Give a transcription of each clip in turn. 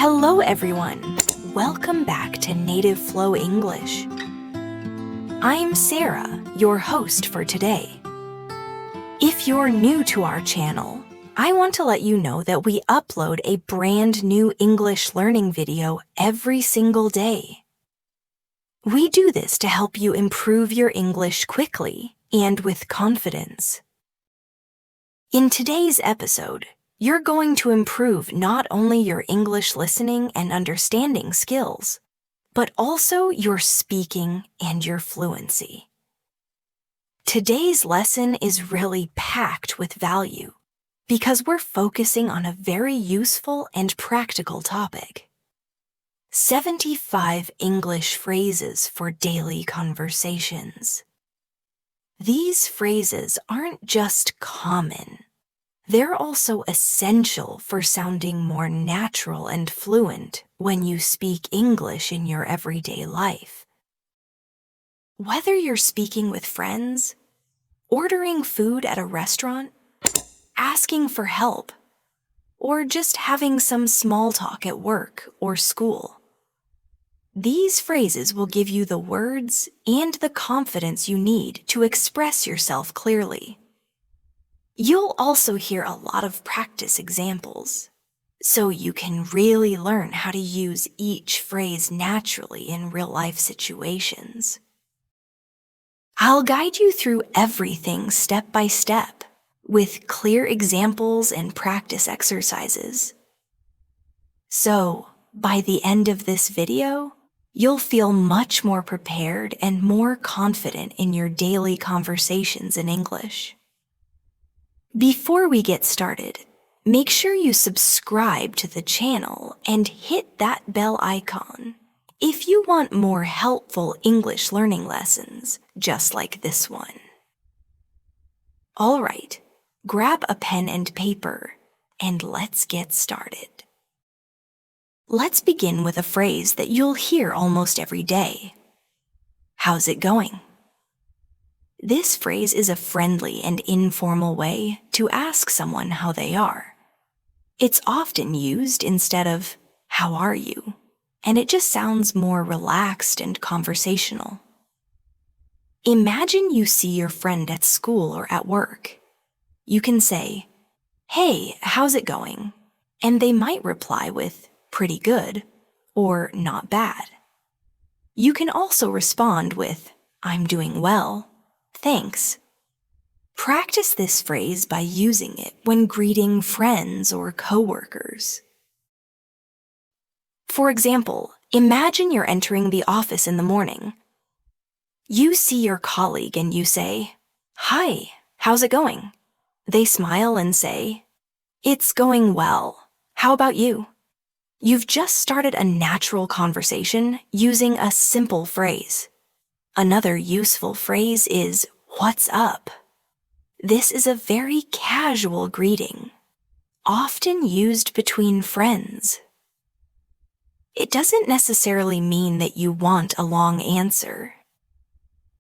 Hello everyone! Welcome back to Native Flow English. I'm Sarah, your host for today. If you're new to our channel, I want to let you know that we upload a brand new English learning video every single day. We do this to help you improve your English quickly and with confidence. In today's episode, you're going to improve not only your English listening and understanding skills, but also your speaking and your fluency. Today's lesson is really packed with value because we're focusing on a very useful and practical topic. 75 English phrases for daily conversations. These phrases aren't just common. They're also essential for sounding more natural and fluent when you speak English in your everyday life. Whether you're speaking with friends, ordering food at a restaurant, asking for help, or just having some small talk at work or school, these phrases will give you the words and the confidence you need to express yourself clearly. You'll also hear a lot of practice examples, so you can really learn how to use each phrase naturally in real-life situations. I'll guide you through everything step by step, with clear examples and practice exercises. So, by the end of this video, you'll feel much more prepared and more confident in your daily conversations in English. Before we get started, make sure you subscribe to the channel and hit that bell icon if you want more helpful English learning lessons just like this one. All right, grab a pen and paper and let's get started. Let's begin with a phrase that you'll hear almost every day. How's it going? This phrase is a friendly and informal way to ask someone how they are. It's often used instead of, "How are you?" and it just sounds more relaxed and conversational. Imagine you see your friend at school or at work. You can say, "Hey, how's it going?" and they might reply with, "Pretty good," or "Not bad." You can also respond with, "I'm doing well. Thanks." Practice this phrase by using it when greeting friends or coworkers. For example, imagine you're entering the office in the morning. You see your colleague and you say, "Hi, how's it going?" They smile and say, "It's going well. How about you?" You've just started a natural conversation using a simple phrase. Another useful phrase is, "What's up?" This is a very casual greeting, often used between friends. It doesn't necessarily mean that you want a long answer.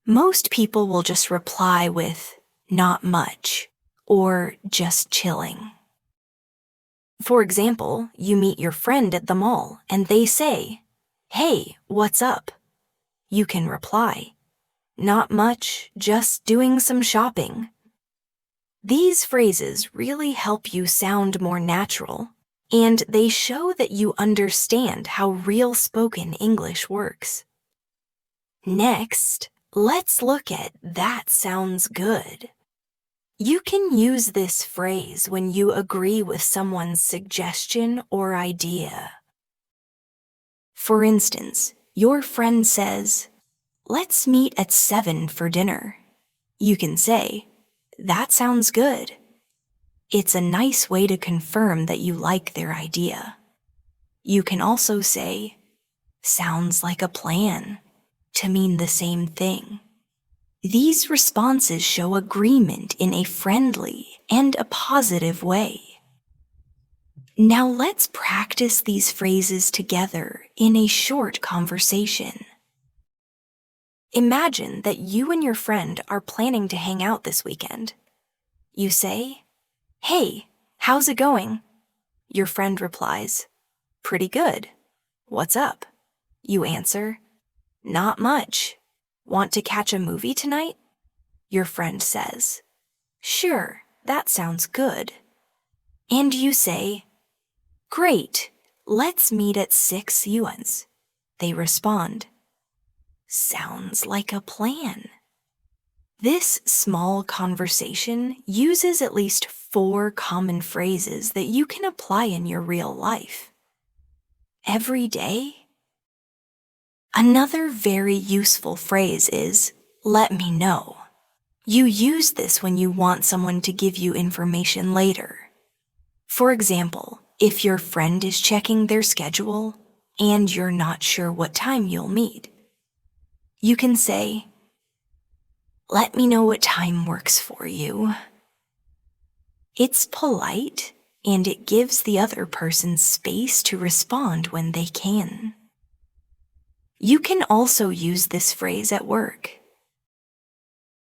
Most people will just reply with, "Not much," or "Just chilling." For example, you meet your friend at the mall and they say, "Hey, what's up?" You can reply, "Not much, just doing some shopping." These phrases really help you sound more natural, and they show that you understand how real spoken English works. Next, let's look at "That sounds good." You can use this phrase when you agree with someone's suggestion or idea. For instance, your friend says, "Let's meet at 7 for dinner." You can say, "That sounds good." It's a nice way to confirm that you like their idea. You can also say, "Sounds like a plan," to mean the same thing. These responses show agreement in a friendly and a positive way. Now let's practice these phrases together in a short conversation. Imagine that you and your friend are planning to hang out this weekend. You say, "Hey, how's it going?" Your friend replies, Pretty good. What's up? You answer, not much. Want to catch a movie tonight? Your friend says, sure, that sounds good. And you say, great, let's meet at 6 yuans. They respond, sounds like a plan. This small conversation uses at least 4 common phrases that you can apply in your real life. Every day. Another very useful phrase is, let me know. You use this when you want someone to give you information later. For example, if your friend is checking their schedule and you're not sure what time you'll meet, you can say, let me know what time works for you. It's polite and it gives the other person space to respond when they can. You can also use this phrase at work.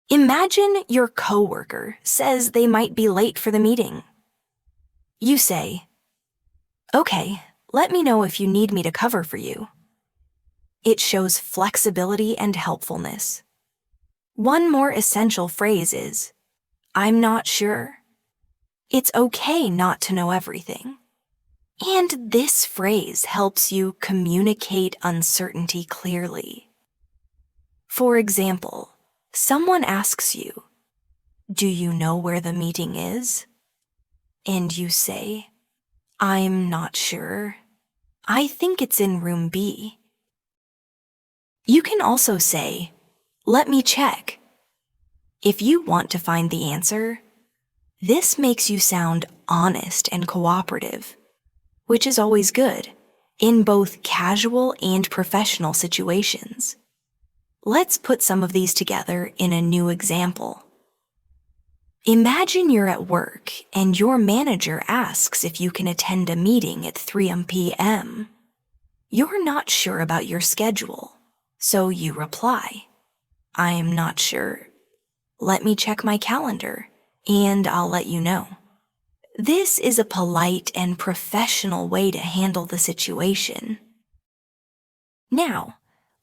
Imagine your coworker says they might be late for the meeting. You say, okay, let me know if you need me to cover for you. It shows flexibility and helpfulness. One more essential phrase is, I'm not sure. It's okay not to know everything. And this phrase helps you communicate uncertainty clearly. For example, someone asks you, do you know where the meeting is? And you say, I'm not sure. I think it's in room B. You can also say, let me check. If you want to find the answer, this makes you sound honest and cooperative, which is always good in both casual and professional situations. Let's put some of these together in a new example. Imagine you're at work and your manager asks if you can attend a meeting at 3 p.m. You're not sure about your schedule, so you reply, I'm not sure. Let me check my calendar, and I'll let you know. This is a polite and professional way to handle the situation. Now,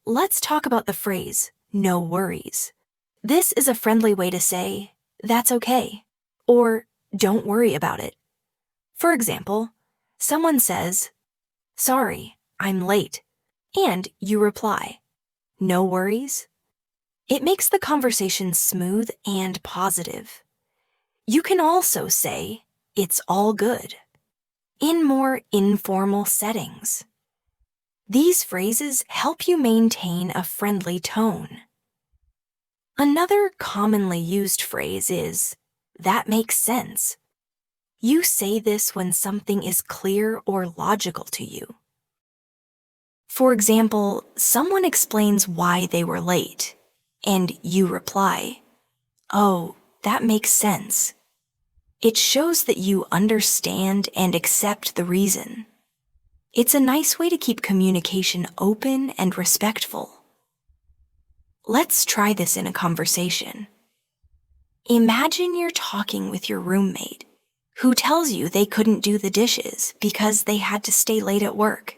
let's talk about the phrase, no worries. This is a friendly way to say, that's okay, or don't worry about it. For example, someone says, sorry, I'm late, and you reply, no worries. It makes the conversation smooth and positive. You can also say, it's all good, in more informal settings. These phrases help you maintain a friendly tone. Another commonly used phrase is, that makes sense. You say this when something is clear or logical to you. For example, someone explains why they were late, and you reply, oh, that makes sense. It shows that you understand and accept the reason. It's a nice way to keep communication open and respectful. Let's try this in a conversation. Imagine you're talking with your roommate, who tells you they couldn't do the dishes because they had to stay late at work.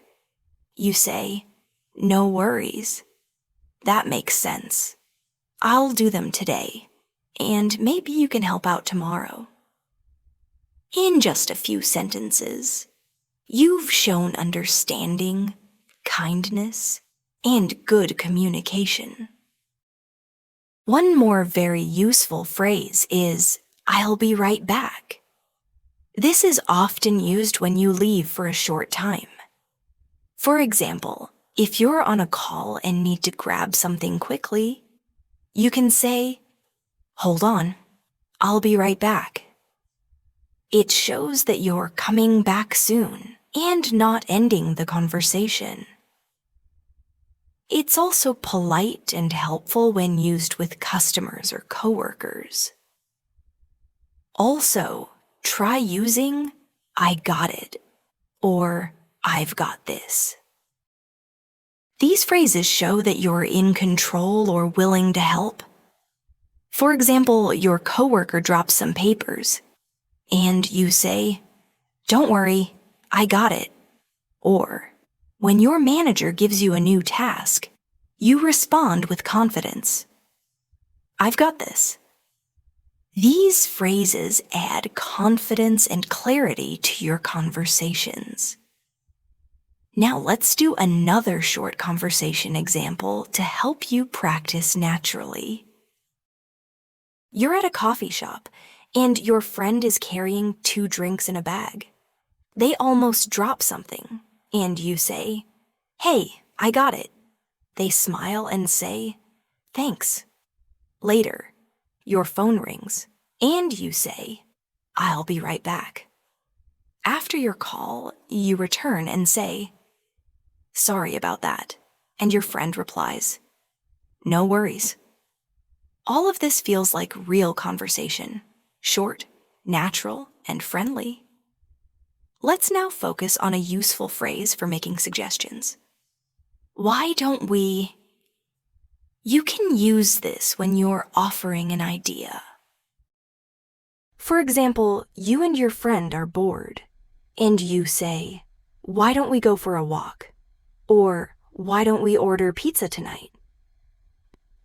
You say, no worries. That makes sense. I'll do them today, and maybe you can help out tomorrow. In just a few sentences, you've shown understanding, kindness, and good communication. One more very useful phrase is, I'll be right back. This is often used when you leave for a short time. For example, if you're on a call and need to grab something quickly, you can say, hold on, I'll be right back. It shows that you're coming back soon and not ending the conversation. It's also polite and helpful when used with customers or coworkers. Also, try using I got it or I've got this. These phrases show that you're in control or willing to help. For example, your coworker drops some papers, and you say, don't worry, I got it. Or, when your manager gives you a new task, you respond with confidence. I've got this. These phrases add confidence and clarity to your conversations. Now let's do another short conversation example to help you practice naturally. You're at a coffee shop, and your friend is carrying 2 drinks in a bag. They almost drop something, and you say, "Hey, I got it." They smile and say, "Thanks." Later, your phone rings, and you say, "I'll be right back." After your call, you return and say, "Sorry about that," and your friend replies, "No worries." All of this feels like real conversation, short, natural, and friendly. Let's now focus on a useful phrase for making suggestions. Why don't we? You can use this when you're offering an idea. For example, you and your friend are bored, and you say, "Why don't we go for a walk?" Or, "Why don't we order pizza tonight?"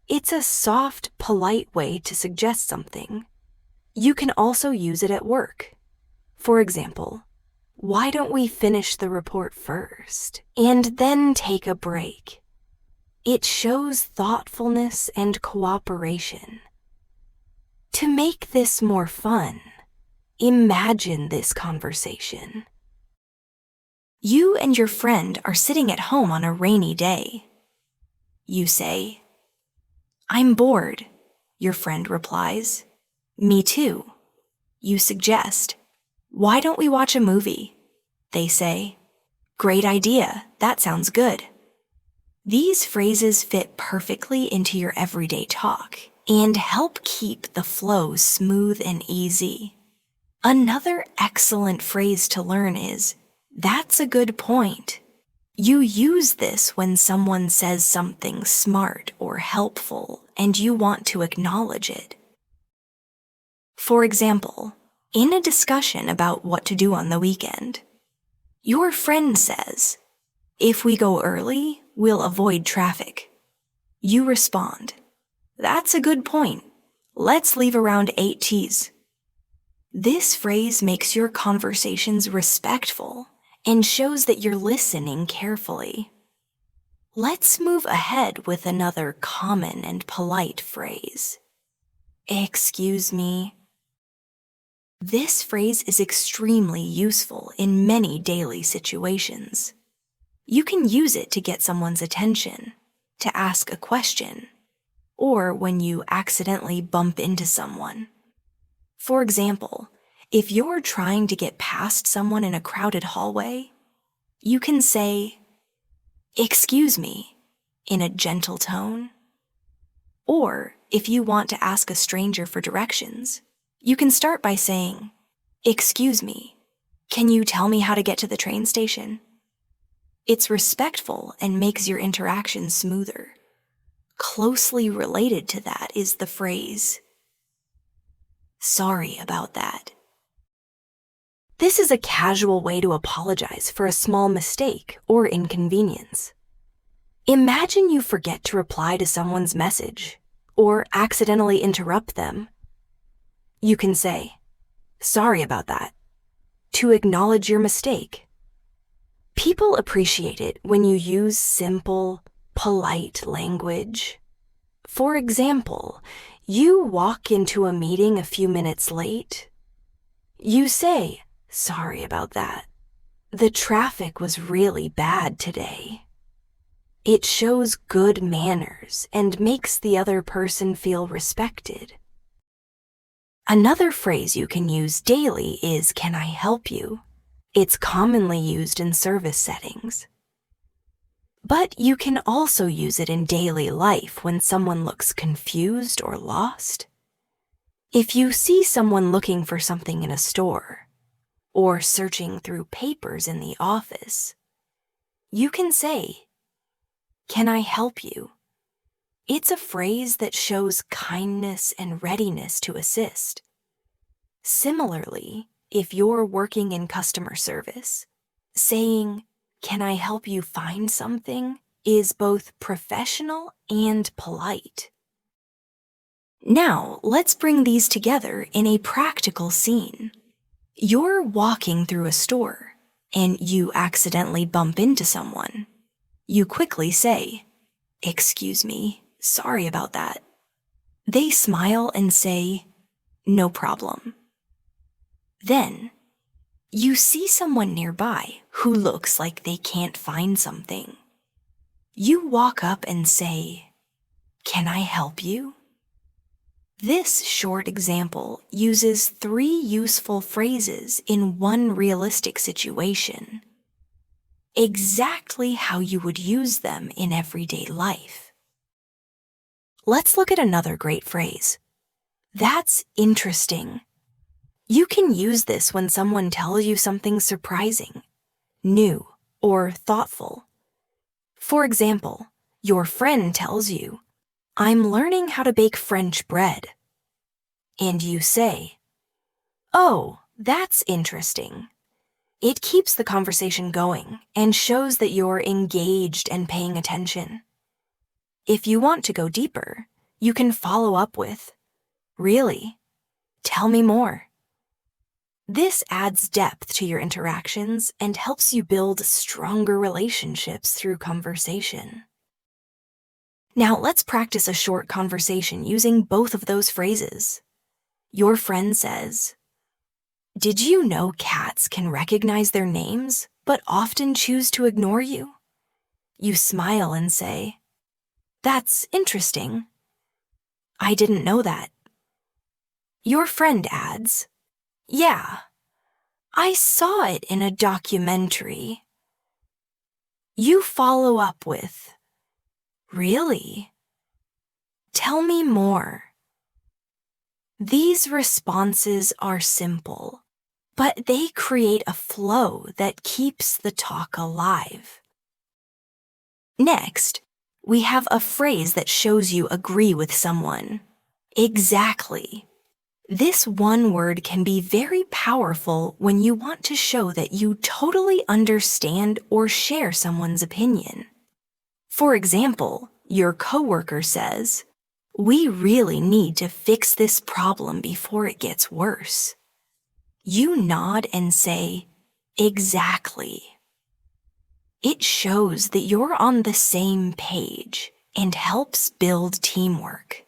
It's a soft, polite way to suggest something. You can also use it at work. For example, "Why don't we finish the report first and then take a break?" It shows thoughtfulness and cooperation. To make this more fun, imagine this conversation. You and your friend are sitting at home on a rainy day. You say, "I'm bored." Your friend replies, "Me too." You suggest, "Why don't we watch a movie?" They say, "Great idea, that sounds good." These phrases fit perfectly into your everyday talk and help keep the flow smooth and easy. Another excellent phrase to learn is, "That's a good point." You use this when someone says something smart or helpful and you want to acknowledge it. For example, in a discussion about what to do on the weekend, your friend says, "If we go early, we'll avoid traffic." You respond, "That's a good point. Let's leave around 8 T's." This phrase makes your conversations respectful and shows that you're listening carefully. Let's move ahead with another common and polite phrase. "Excuse me." This phrase is extremely useful in many daily situations. You can use it to get someone's attention, to ask a question, or when you accidentally bump into someone. For example, if you're trying to get past someone in a crowded hallway, you can say, "Excuse me," in a gentle tone. Or if you want to ask a stranger for directions, you can start by saying, "Excuse me, can you tell me how to get to the train station?" It's respectful and makes your interaction smoother. Closely related to that is the phrase, "Sorry about that." This is a casual way to apologize for a small mistake or inconvenience. Imagine you forget to reply to someone's message or accidentally interrupt them. You can say, "Sorry about that," to acknowledge your mistake. People appreciate it when you use simple, polite language. For example, you walk into a meeting a few minutes late. You say, "Sorry about that. The traffic was really bad today." It shows good manners and makes the other person feel respected. Another phrase you can use daily is, "Can I help you?" It's commonly used in service settings. But you can also use it in daily life when someone looks confused or lost. If you see someone looking for something in a store, or searching through papers in the office, you can say, "Can I help you?" It's a phrase that shows kindness and readiness to assist. Similarly, if you're working in customer service, saying, "Can I help you find something?" is both professional and polite. Now, let's bring these together in a practical scene. You're walking through a store, and you accidentally bump into someone. You quickly say, "Excuse me, sorry about that." They smile and say, "No problem." Then, you see someone nearby who looks like they can't find something. You walk up and say, "Can I help you?" This short example uses 3 useful phrases in one realistic situation, exactly how you would use them in everyday life. Let's look at another great phrase. "That's interesting." You can use this when someone tells you something surprising, new, or thoughtful. For example, your friend tells you, "I'm learning how to bake French bread." And you say, "Oh, that's interesting." It keeps the conversation going and shows that you're engaged and paying attention. If you want to go deeper, you can follow up with, "Really? Tell me more." This adds depth to your interactions and helps you build stronger relationships through conversation. Now let's practice a short conversation using both of those phrases. Your friend says, "Did you know cats can recognize their names, but often choose to ignore you?" You smile and say, "That's interesting. I didn't know that." Your friend adds, "Yeah, I saw it in a documentary." You follow up with, "Really? Tell me more." These responses are simple, but they create a flow that keeps the talk alive. Next, we have a phrase that shows you agree with someone. Exactly. This one word can be very powerful when you want to show that you totally understand or share someone's opinion. For example, your coworker says, "We really need to fix this problem before it gets worse." You nod and say, "Exactly." It shows that you're on the same page and helps build teamwork.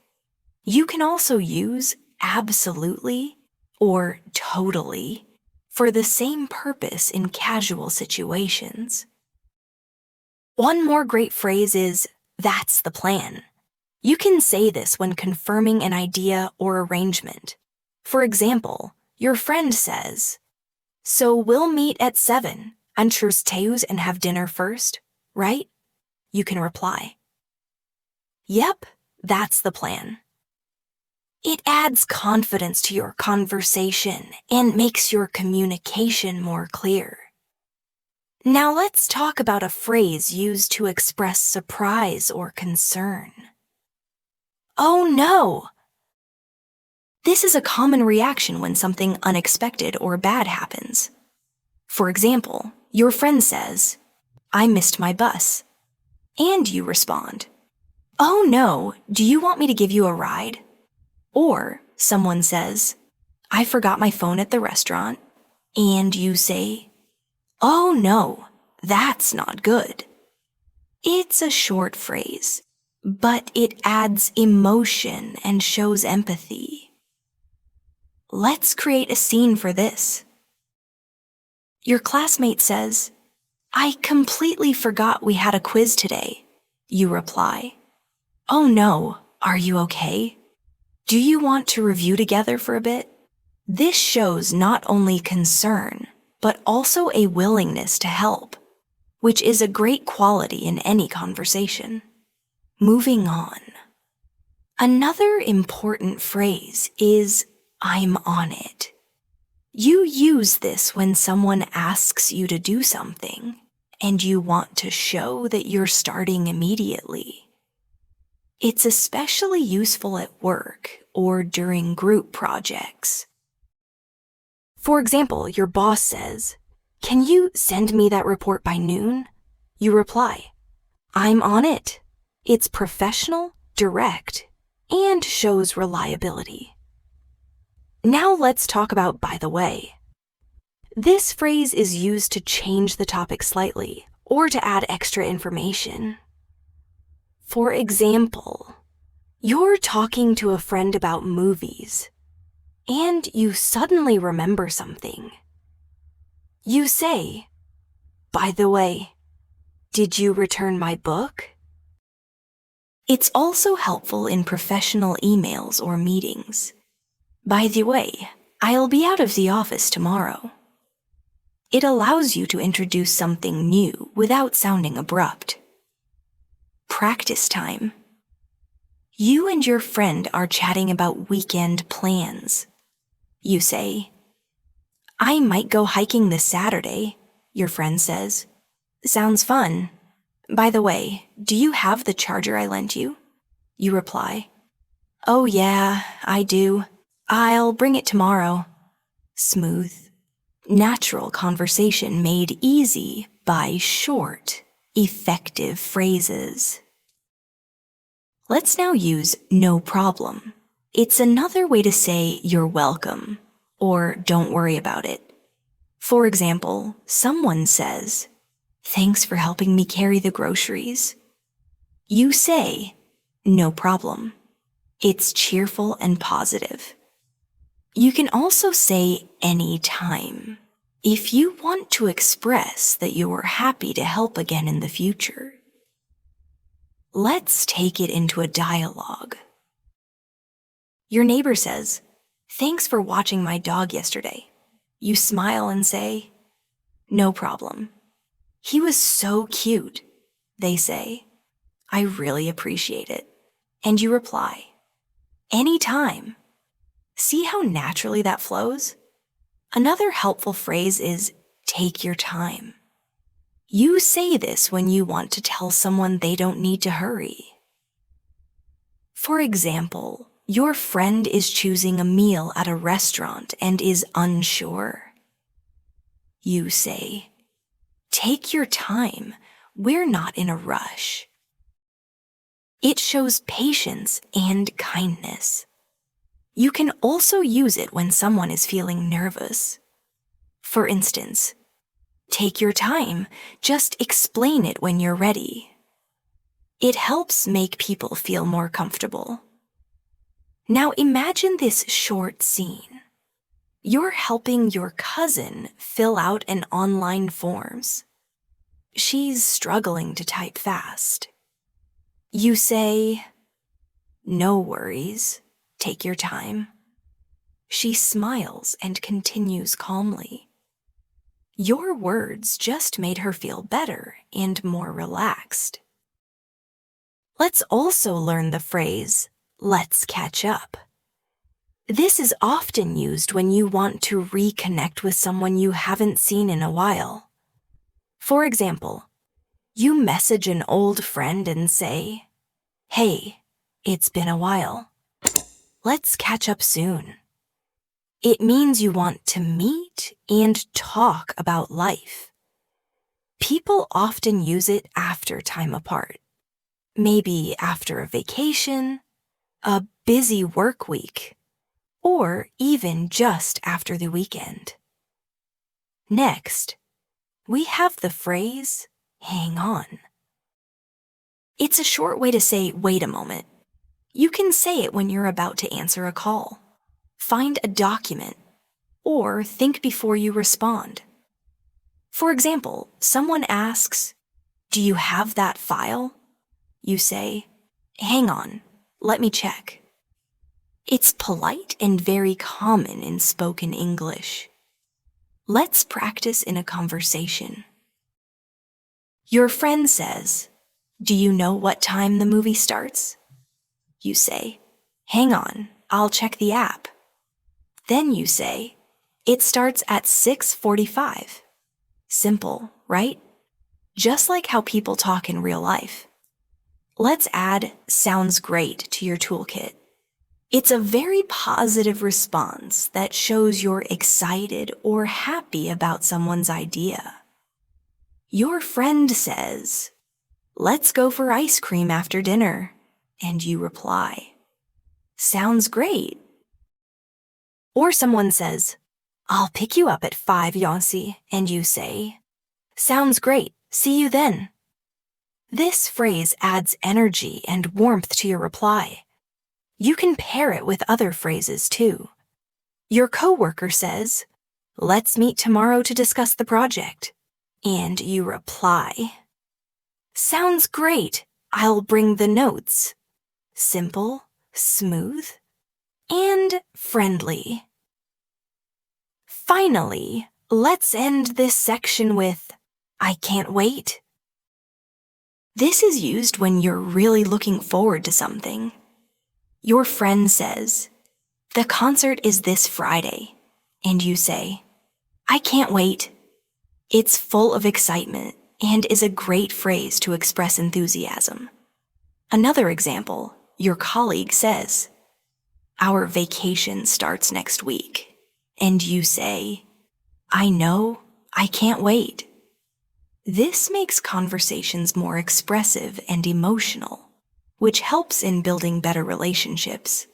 You can also use absolutely or totally for the same purpose in casual situations. One more great phrase is, "That's the plan." You can say this when confirming an idea or arrangement. For example, your friend says, "So we'll meet at 7 and Teus and have dinner first, right?" You can reply, "Yep, that's the plan." It adds confidence to your conversation and makes your communication more clear. Now let's talk about a phrase used to express surprise or concern. "Oh no!" This is a common reaction when something unexpected or bad happens. For example, your friend says, "I missed my bus." And you respond, "Oh no, do you want me to give you a ride?" Or someone says, "I forgot my phone at the restaurant." And you say, "Oh no, that's not good." It's a short phrase, but it adds emotion and shows empathy. Let's create a scene for this. Your classmate says, "I completely forgot we had a quiz today." You reply, "Oh no, are you okay? Do you want to review together for a bit?" This shows not only concern, but also a willingness to help, which is a great quality in any conversation. Moving on. Another important phrase is, "I'm on it." You use this when someone asks you to do something, and you want to show that you're starting immediately. It's especially useful at work or during group projects. For example, your boss says, "Can you send me that report by noon?" You reply, "I'm on it." It's professional, direct, and shows reliability. Now let's talk about "by the way." This phrase is used to change the topic slightly or to add extra information. For example, you're talking to a friend about movies, and you suddenly remember something. You say, "By the way, did you return my book?" It's also helpful in professional emails or meetings. "By the way, I'll be out of the office tomorrow." It allows you to introduce something new without sounding abrupt. Practice time. You and your friend are chatting about weekend plans. You say, "I might go hiking this Saturday." Your friend says, "Sounds fun. By the way, do you have the charger I lent you?" You reply, "Oh yeah, I do. I'll bring it tomorrow." Smooth, natural conversation made easy by short, effective phrases. Let's now use "no problem." It's another way to say "you're welcome" or "don't worry about it." For example, someone says, "Thanks for helping me carry the groceries." You say, "No problem." It's cheerful and positive. You can also say "any time" if you want to express that you are happy to help again in the future. Let's take it into a dialogue. Your neighbor says, "Thanks for watching my dog yesterday." You smile and say, "No problem. He was so cute." They say, "I really appreciate it." And you reply, "Anytime." See how naturally that flows? Another helpful phrase is "take your time." You say this when you want to tell someone they don't need to hurry. For example, your friend is choosing a meal at a restaurant and is unsure. You say, "Take your time. We're not in a rush." It shows patience and kindness. You can also use it when someone is feeling nervous. For instance, "Take your time. Just explain it when you're ready." It helps make people feel more comfortable. Now imagine this short scene. You're helping your cousin fill out an online forms. She's struggling to type fast. You say, "No worries. Take your time." She smiles and continues calmly. Your words just made her feel better and more relaxed. Let's also learn the phrase, "let's catch up." This is often used when you want to reconnect with someone you haven't seen in a while. For example, you message an old friend and say, "Hey, it's been a while. Let's catch up soon." It means you want to meet and talk about life. People often use it after time apart. Maybe after a vacation, a busy work week, or even just after the weekend. Next, we have the phrase, "hang on." It's a short way to say, "wait a moment." You can say it when you're about to answer a call, find a document, or think before you respond. For example, someone asks, "Do you have that file?" You say, "Hang on, let me check." It's polite and very common in spoken English. Let's practice in a conversation. Your friend says, "Do you know what time the movie starts?" You say, "Hang on, I'll check the app." Then you say, "It starts at 6:45. Simple, right? Just like how people talk in real life. Let's add "sounds great" to your toolkit. It's a very positive response that shows you're excited or happy about someone's idea. Your friend says, "Let's go for ice cream after dinner," and you reply, "Sounds great." Or someone says, "I'll pick you up at 5, Yancy," and you say, "Sounds great, see you then." This phrase adds energy and warmth to your reply. You can pair it with other phrases too. Your coworker says, "Let's meet tomorrow to discuss the project," and you reply, "Sounds great, I'll bring the notes." Simple, smooth, and friendly. Finally, let's end this section with, "I can't wait." This is used when you're really looking forward to something. Your friend says, "The concert is this Friday," and you say, "I can't wait." It's full of excitement and is a great phrase to express enthusiasm. Another example, your colleague says, "Our vacation starts next week," and you say, "I know, I can't wait." This makes conversations more expressive and emotional, which helps in building better relationships.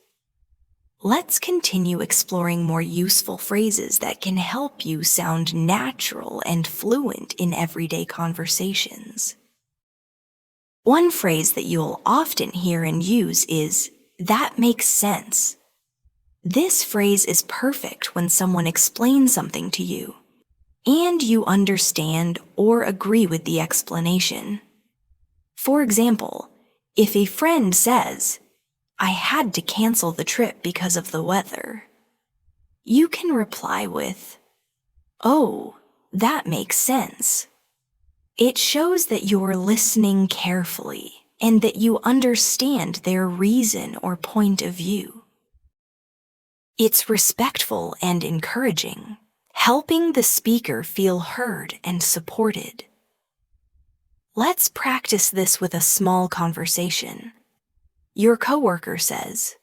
Let's continue exploring more useful phrases that can help you sound natural and fluent in everyday conversations. One phrase that you'll often hear and use is, "That makes sense." This phrase is perfect when someone explains something to you, and you understand or agree with the explanation. For example, if a friend says, "I had to cancel the trip because of the weather," you can reply with, "Oh, that makes sense." It shows that you're listening carefully and that you understand their reason or point of view. It's respectful and encouraging, helping the speaker feel heard and supported. Let's practice this with a small conversation. Your coworker says,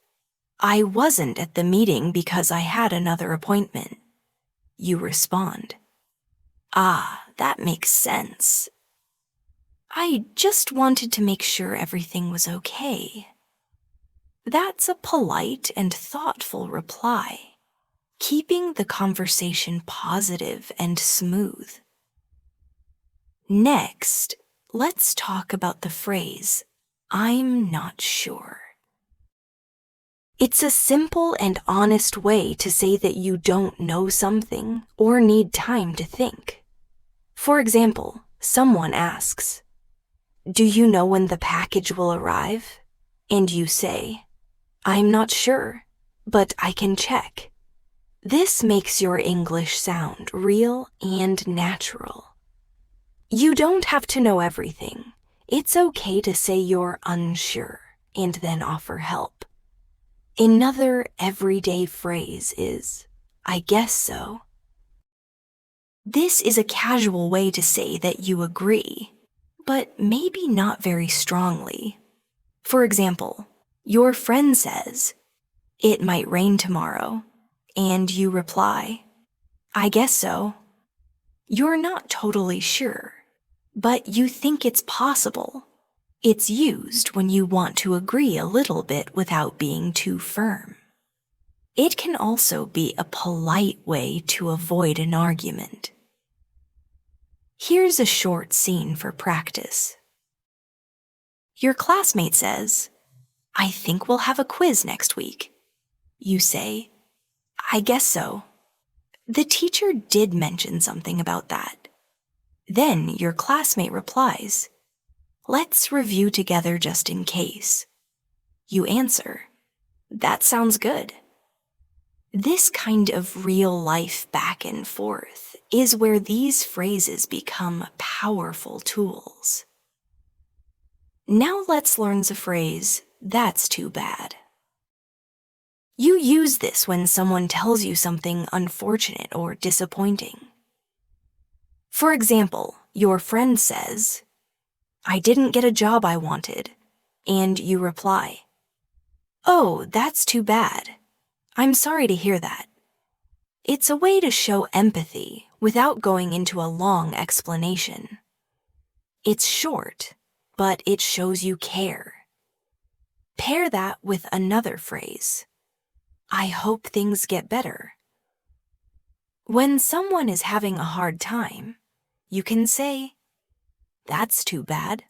"I wasn't at the meeting because I had another appointment." You respond, "Ah, that makes sense. I just wanted to make sure everything was okay." That's a polite and thoughtful reply, keeping the conversation positive and smooth. Next, let's talk about the phrase, "I'm not sure." It's a simple and honest way to say that you don't know something or need time to think. For example, someone asks, "Do you know when the package will arrive?" And you say, "I'm not sure, but I can check." This makes your English sound real and natural. You don't have to know everything. It's okay to say you're unsure and then offer help. Another everyday phrase is, "I guess so." This is a casual way to say that you agree, but maybe not very strongly. For example, your friend says, "It might rain tomorrow," and you reply, "I guess so." You're not totally sure, but you think it's possible. It's used when you want to agree a little bit without being too firm. It can also be a polite way to avoid an argument. Here's a short scene for practice. Your classmate says, "I think we'll have a quiz next week." You say, "I guess so." The teacher did mention something about that. Then your classmate replies, "Let's review together just in case." You answer, "That sounds good." This kind of real-life back and forth is where these phrases become powerful tools. Now let's learn the phrase, "That's too bad." You use this when someone tells you something unfortunate or disappointing. For example, your friend says, "I didn't get a job I wanted," and you reply, "Oh, that's too bad. I'm sorry to hear that." It's a way to show empathy without going into a long explanation. It's short, but it shows you care. Pair that with another phrase. "I hope things get better." When someone is having a hard time, you can say, "That's too bad.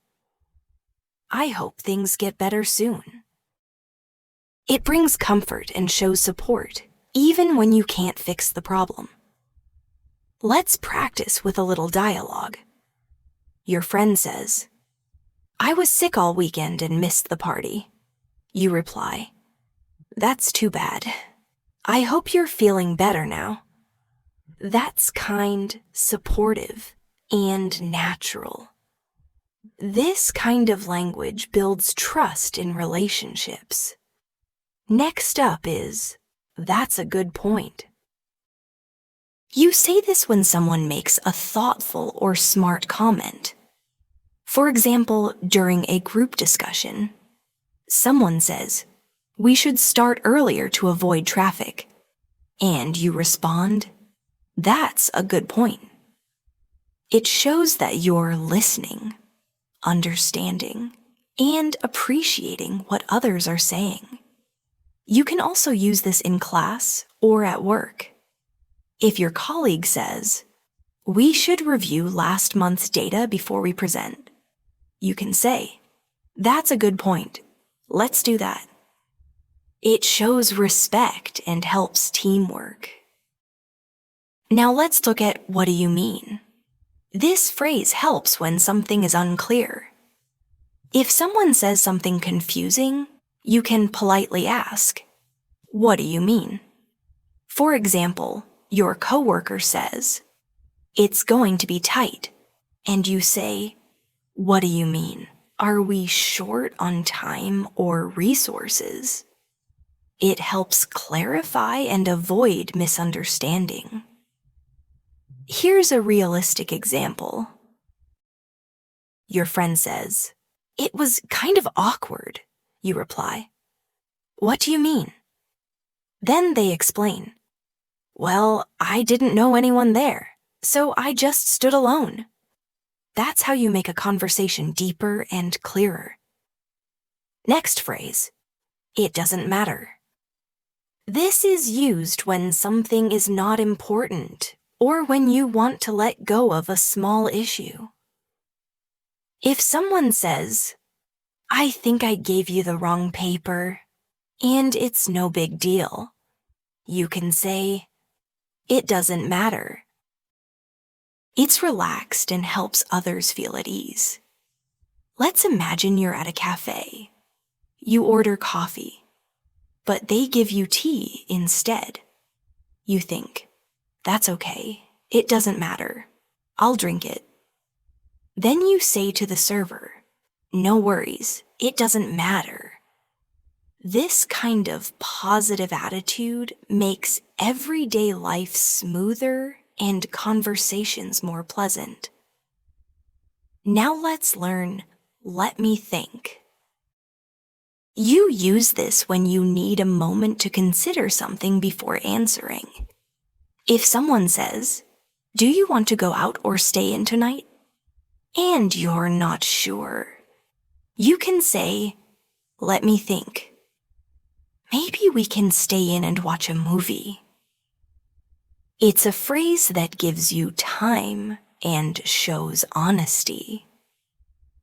I hope things get better soon." It brings comfort and shows support, even when you can't fix the problem. Let's practice with a little dialogue. Your friend says, "I was sick all weekend and missed the party." You reply, "That's too bad. I hope you're feeling better now." That's kind, supportive, and natural. This kind of language builds trust in relationships. Next up is, "That's a good point." You say this when someone makes a thoughtful or smart comment. For example, during a group discussion, someone says, "We should start earlier to avoid traffic." And you respond, "That's a good point." It shows that you're listening, understanding, and appreciating what others are saying. You can also use this in class or at work. If your colleague says, "We should review last month's data before we present," you can say, "That's a good point. Let's do that." It shows respect and helps teamwork. Now let's look at "what do you mean?" This phrase helps when something is unclear. If someone says something confusing, you can politely ask, "What do you mean?" For example, your coworker says, "It's going to be tight," and you say, "What do you mean? Are we short on time or resources?" It helps clarify and avoid misunderstanding. Here's a realistic example. Your friend says, "It was kind of awkward." You reply, "What do you mean?" Then they explain, "Well, I didn't know anyone there, so I just stood alone." That's how you make a conversation deeper and clearer. Next phrase, "It doesn't matter." This is used when something is not important or when you want to let go of a small issue. If someone says, "I think I gave you the wrong paper, and it's no big deal," you can say, "It doesn't matter." It's relaxed and helps others feel at ease. Let's imagine you're at a cafe. You order coffee, but they give you tea instead. You think, "That's okay. It doesn't matter. I'll drink it." Then you say to the server, "No worries. It doesn't matter." This kind of positive attitude makes everyday life smoother and conversations more pleasant. Now let's learn "let me think." You use this when you need a moment to consider something before answering. If someone says, "Do you want to go out or stay in tonight?" and you're not sure, you can say, "Let me think. Maybe we can stay in and watch a movie." It's a phrase that gives you time and shows honesty.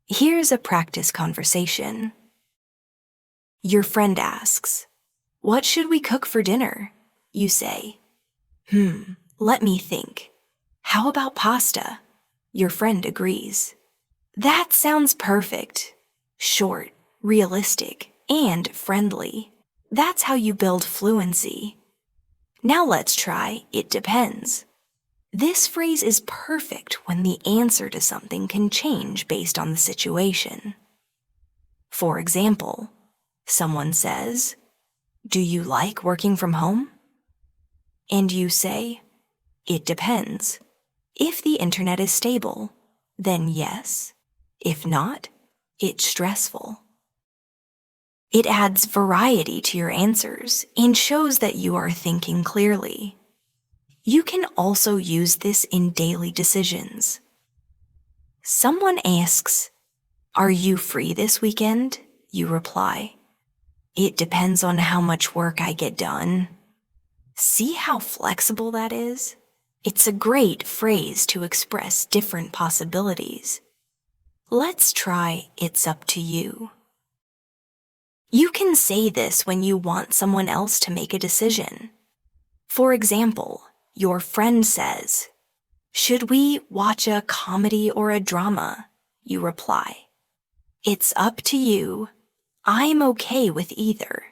Here's a practice conversation. Your friend asks, "What should we cook for dinner?" You say, "Let me think. How about pasta?" Your friend agrees. That sounds perfect. Short, realistic, and friendly. That's how you build fluency. Now let's try "it depends." This phrase is perfect when the answer to something can change based on the situation. For example, someone says, "Do you like working from home?" And you say, "It depends. If the internet is stable, then yes. If not, it's stressful." It adds variety to your answers and shows that you are thinking clearly. You can also use this in daily decisions. Someone asks, "Are you free this weekend?" You reply, "It depends on how much work I get done." See how flexible that is? It's a great phrase to express different possibilities. Let's try "It's up to you." You can say this when you want someone else to make a decision. For example, your friend says, "Should we watch a comedy or a drama?" You reply, "It's up to you. I'm okay with either."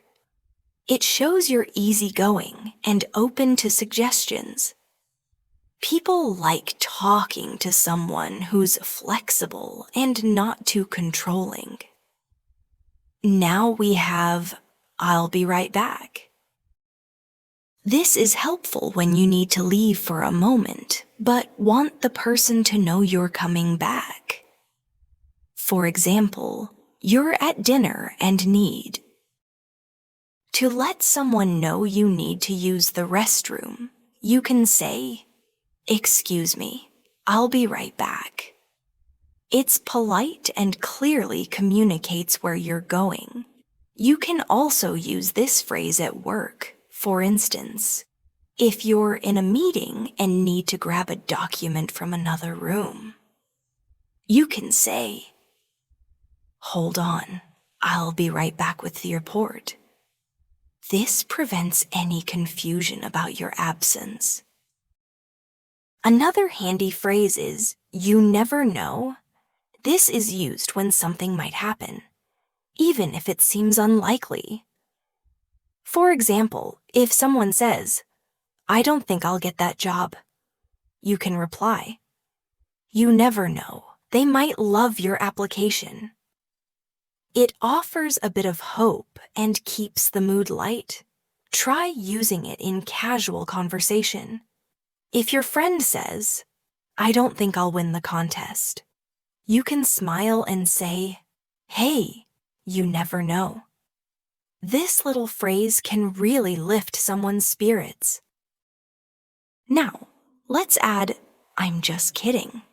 It shows you're easygoing and open to suggestions. People like talking to someone who's flexible and not too controlling. Now we have "I'll be right back." This is helpful when you need to leave for a moment, but want the person to know you're coming back. For example, you're at dinner and need to let someone know you need to use the restroom. You can say, "Excuse me, I'll be right back." It's polite and clearly communicates where you're going. You can also use this phrase at work. For instance, if you're in a meeting and need to grab a document from another room, you can say, "Hold on, I'll be right back with the report." This prevents any confusion about your absence. Another handy phrase is "you never know." This is used when something might happen, even if it seems unlikely. For example, if someone says, "I don't think I'll get that job," you can reply, "You never know. They might love your application." It offers a bit of hope and keeps the mood light. Try using it in casual conversation. If your friend says, "I don't think I'll win the contest," you can smile and say, "Hey, you never know." This little phrase can really lift someone's spirits. Now, let's add "I'm just kidding."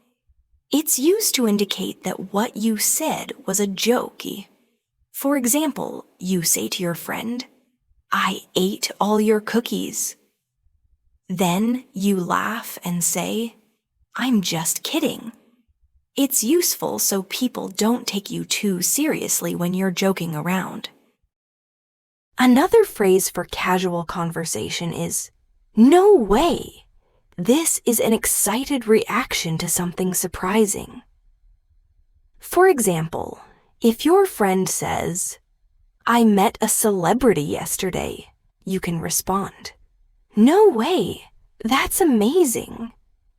It's used to indicate that what you said was a jokey. For example, you say to your friend, "I ate all your cookies." Then you laugh and say, "I'm just kidding." It's useful so people don't take you too seriously when you're joking around. Another phrase for casual conversation is, "No way." This is an excited reaction to something surprising. For example, if your friend says, "I met a celebrity yesterday," you can respond, "No way, that's amazing."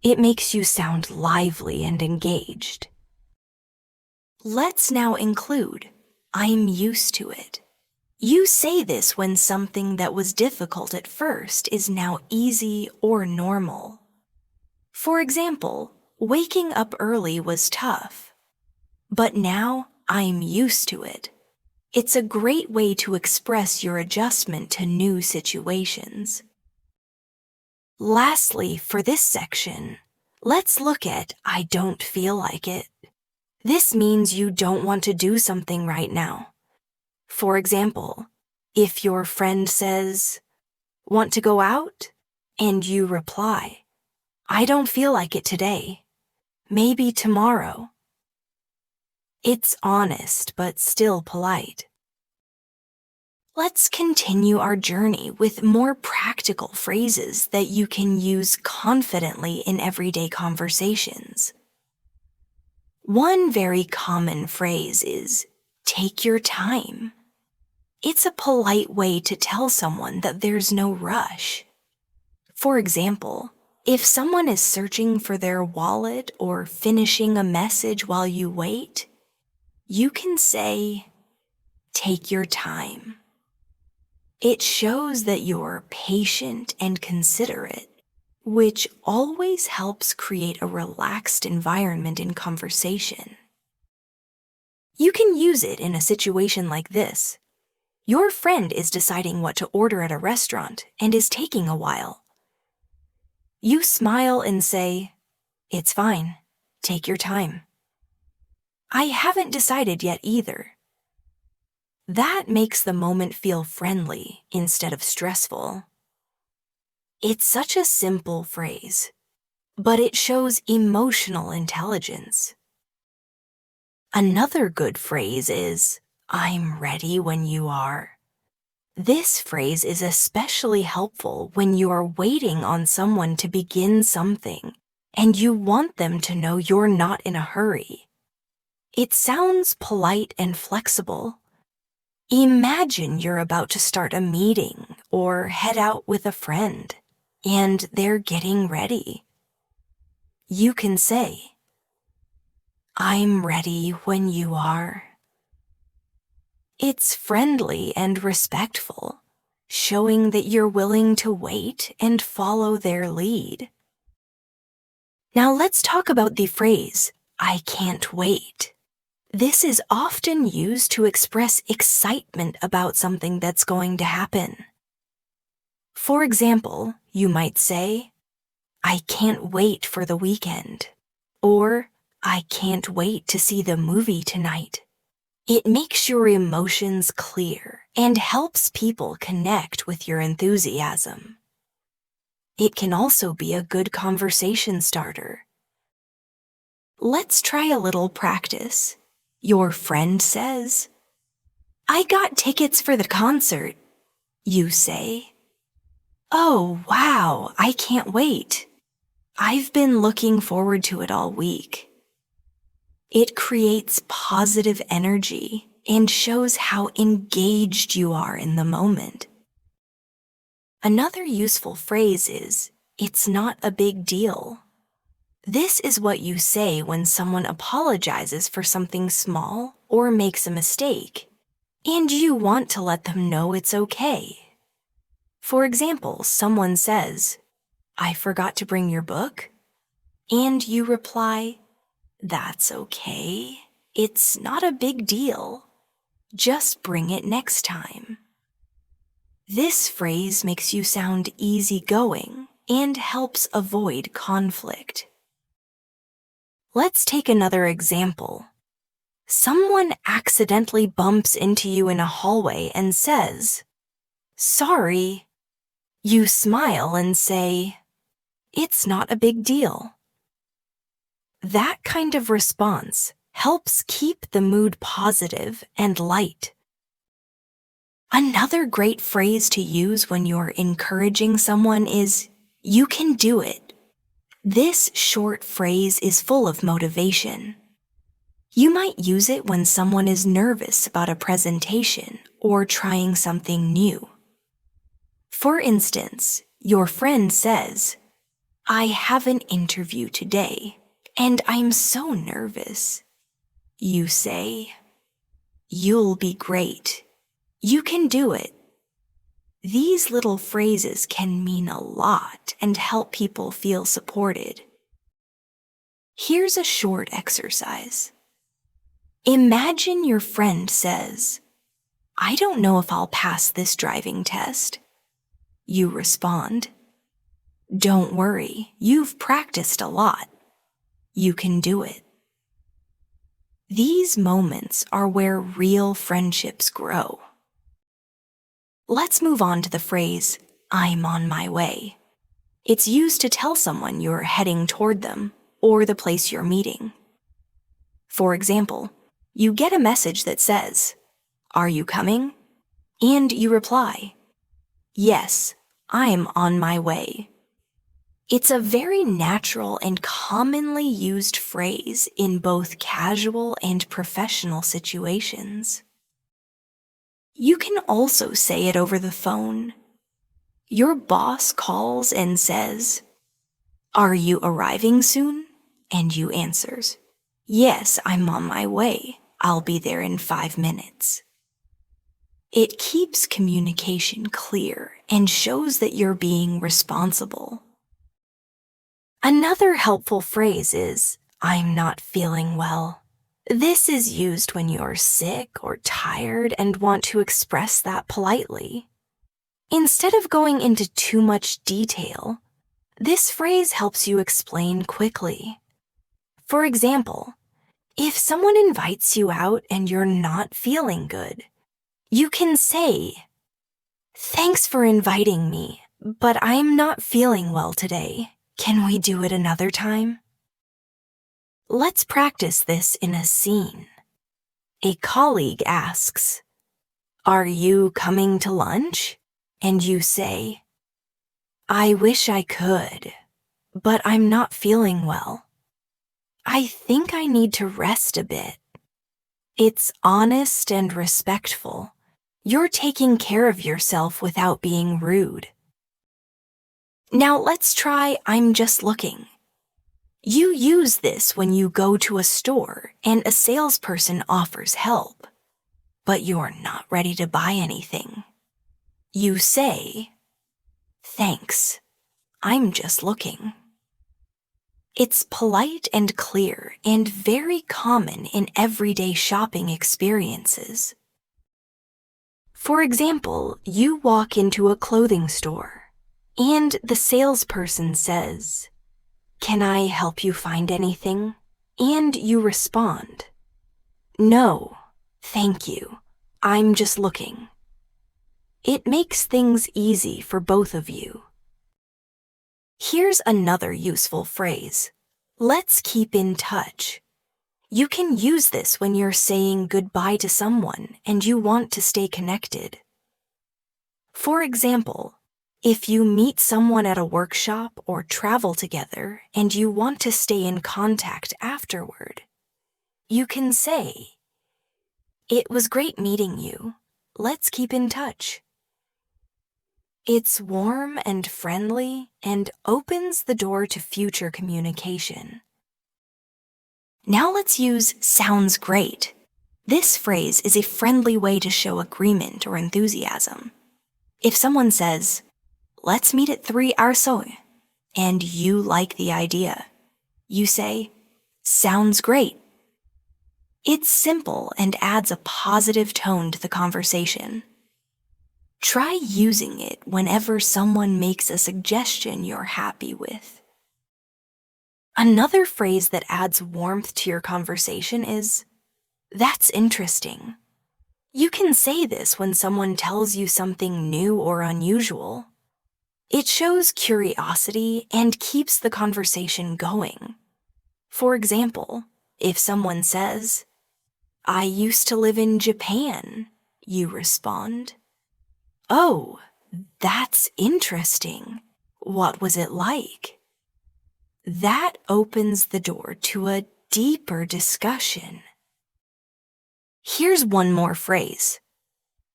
It makes you sound lively and engaged. Let's now include "I'm used to it." You say this when something that was difficult at first is now easy or normal. For example, waking up early was tough, but now I'm used to it. It's a great way to express your adjustment to new situations. Lastly, for this section, let's look at "I don't feel like it." This means you don't want to do something right now. For example, if your friend says, "Want to go out?" and you reply, "I don't feel like it today. Maybe tomorrow." It's honest but still polite. Let's continue our journey with more practical phrases that you can use confidently in everyday conversations. One very common phrase is "take your time." It's a polite way to tell someone that there's no rush. For example, if someone is searching for their wallet or finishing a message while you wait, you can say, "Take your time." It shows that you're patient and considerate, which always helps create a relaxed environment in conversation. You can use it in a situation like this. Your friend is deciding what to order at a restaurant and is taking a while. You smile and say, "It's fine. Take your time." "I haven't decided yet either." That makes the moment feel friendly instead of stressful. It's such a simple phrase, but it shows emotional intelligence. Another good phrase is, "I'm ready when you are." This phrase is especially helpful when you are waiting on someone to begin something and you want them to know you're not in a hurry. It sounds polite and flexible. Imagine you're about to start a meeting or head out with a friend, and they're getting ready. You can say, "I'm ready when you are." It's friendly and respectful, showing that you're willing to wait and follow their lead. Now let's talk about the phrase, "I can't wait." This is often used to express excitement about something that's going to happen. For example, you might say, "I can't wait for the weekend," or "I can't wait to see the movie tonight." It makes your emotions clear and helps people connect with your enthusiasm. It can also be a good conversation starter. Let's try a little practice. Your friend says, "I got tickets for the concert." You say, "Oh, wow, I can't wait. I've been looking forward to it all week." It creates positive energy and shows how engaged you are in the moment. Another useful phrase is, "It's not a big deal." This is what you say when someone apologizes for something small or makes a mistake, and you want to let them know it's okay. For example, someone says, "I forgot to bring your book," and you reply, "That's okay. It's not a big deal. Just bring it next time." This phrase makes you sound easygoing and helps avoid conflict. Let's take another example. Someone accidentally bumps into you in a hallway and says, "Sorry." You smile and say, "It's not a big deal." That kind of response helps keep the mood positive and light. Another great phrase to use when you're encouraging someone is, "You can do it." This short phrase is full of motivation. You might use it when someone is nervous about a presentation or trying something new. For instance, your friend says, "I have an interview today, and I'm so nervous." You say, "You'll be great. You can do it." These little phrases can mean a lot and help people feel supported. Here's a short exercise. Imagine your friend says, "I don't know if I'll pass this driving test." You respond, "Don't worry, you've practiced a lot. You can do it." These moments are where real friendships grow. Let's move on to the phrase, "I'm on my way." It's used to tell someone you're heading toward them or the place you're meeting. For example, you get a message that says, "Are you coming?" And you reply, "Yes, I'm on my way." It's a very natural and commonly used phrase in both casual and professional situations. You can also say it over the phone. Your boss calls and says, "Are you arriving soon?" And you answers, "Yes, I'm on my way. I'll be there in 5 minutes." It keeps communication clear and shows that you're being responsible. Another helpful phrase is, "I'm not feeling well." This is used when you're sick or tired and want to express that politely. Instead of going into too much detail, this phrase helps you explain quickly. For example, if someone invites you out and you're not feeling good, you can say, "Thanks for inviting me, but I'm not feeling well today. Can we do it another time?" Let's practice this in a scene. A colleague asks, "Are you coming to lunch?" And you say, "I wish I could, but I'm not feeling well. I think I need to rest a bit." It's honest and respectful. You're taking care of yourself without being rude. Now let's try "I'm just looking." You use this when you go to a store and a salesperson offers help, but you're not ready to buy anything. You say, "Thanks, I'm just looking." It's polite and clear and very common in everyday shopping experiences. For example, you walk into a clothing store, and the salesperson says, "Can I help you find anything?" And you respond, "No, thank you. I'm just looking." It makes things easy for both of you. Here's another useful phrase. Let's keep in touch. You can use this when you're saying goodbye to someone and you want to stay connected. For example, if you meet someone at a workshop or travel together and you want to stay in contact afterward, you can say, "It was great meeting you. Let's keep in touch." It's warm and friendly and opens the door to future communication. Now let's use "sounds great." This phrase is a friendly way to show agreement or enthusiasm. If someone says, "Let's meet at 3 so," and you like the idea, you say, "Sounds great." It's simple and adds a positive tone to the conversation. Try using it whenever someone makes a suggestion you're happy with. Another phrase that adds warmth to your conversation is, "That's interesting." You can say this when someone tells you something new or unusual. It shows curiosity and keeps the conversation going. For example, if someone says, "I used to live in Japan," you respond, "Oh, that's interesting. What was it like?" That opens the door to a deeper discussion. Here's one more phrase.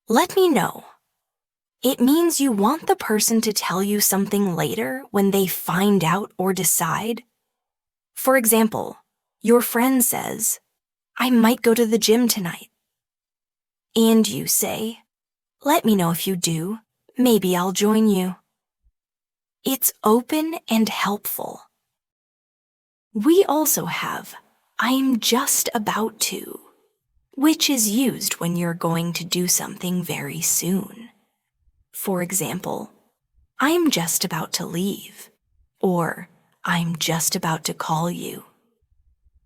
"Let me know." It means you want the person to tell you something later when they find out or decide. For example, your friend says, "I might go to the gym tonight." And you say, "Let me know if you do. Maybe I'll join you." It's open and helpful. We also have "I'm just about to," which is used when you're going to do something very soon. For example, "I'm just about to leave," or "I'm just about to call you."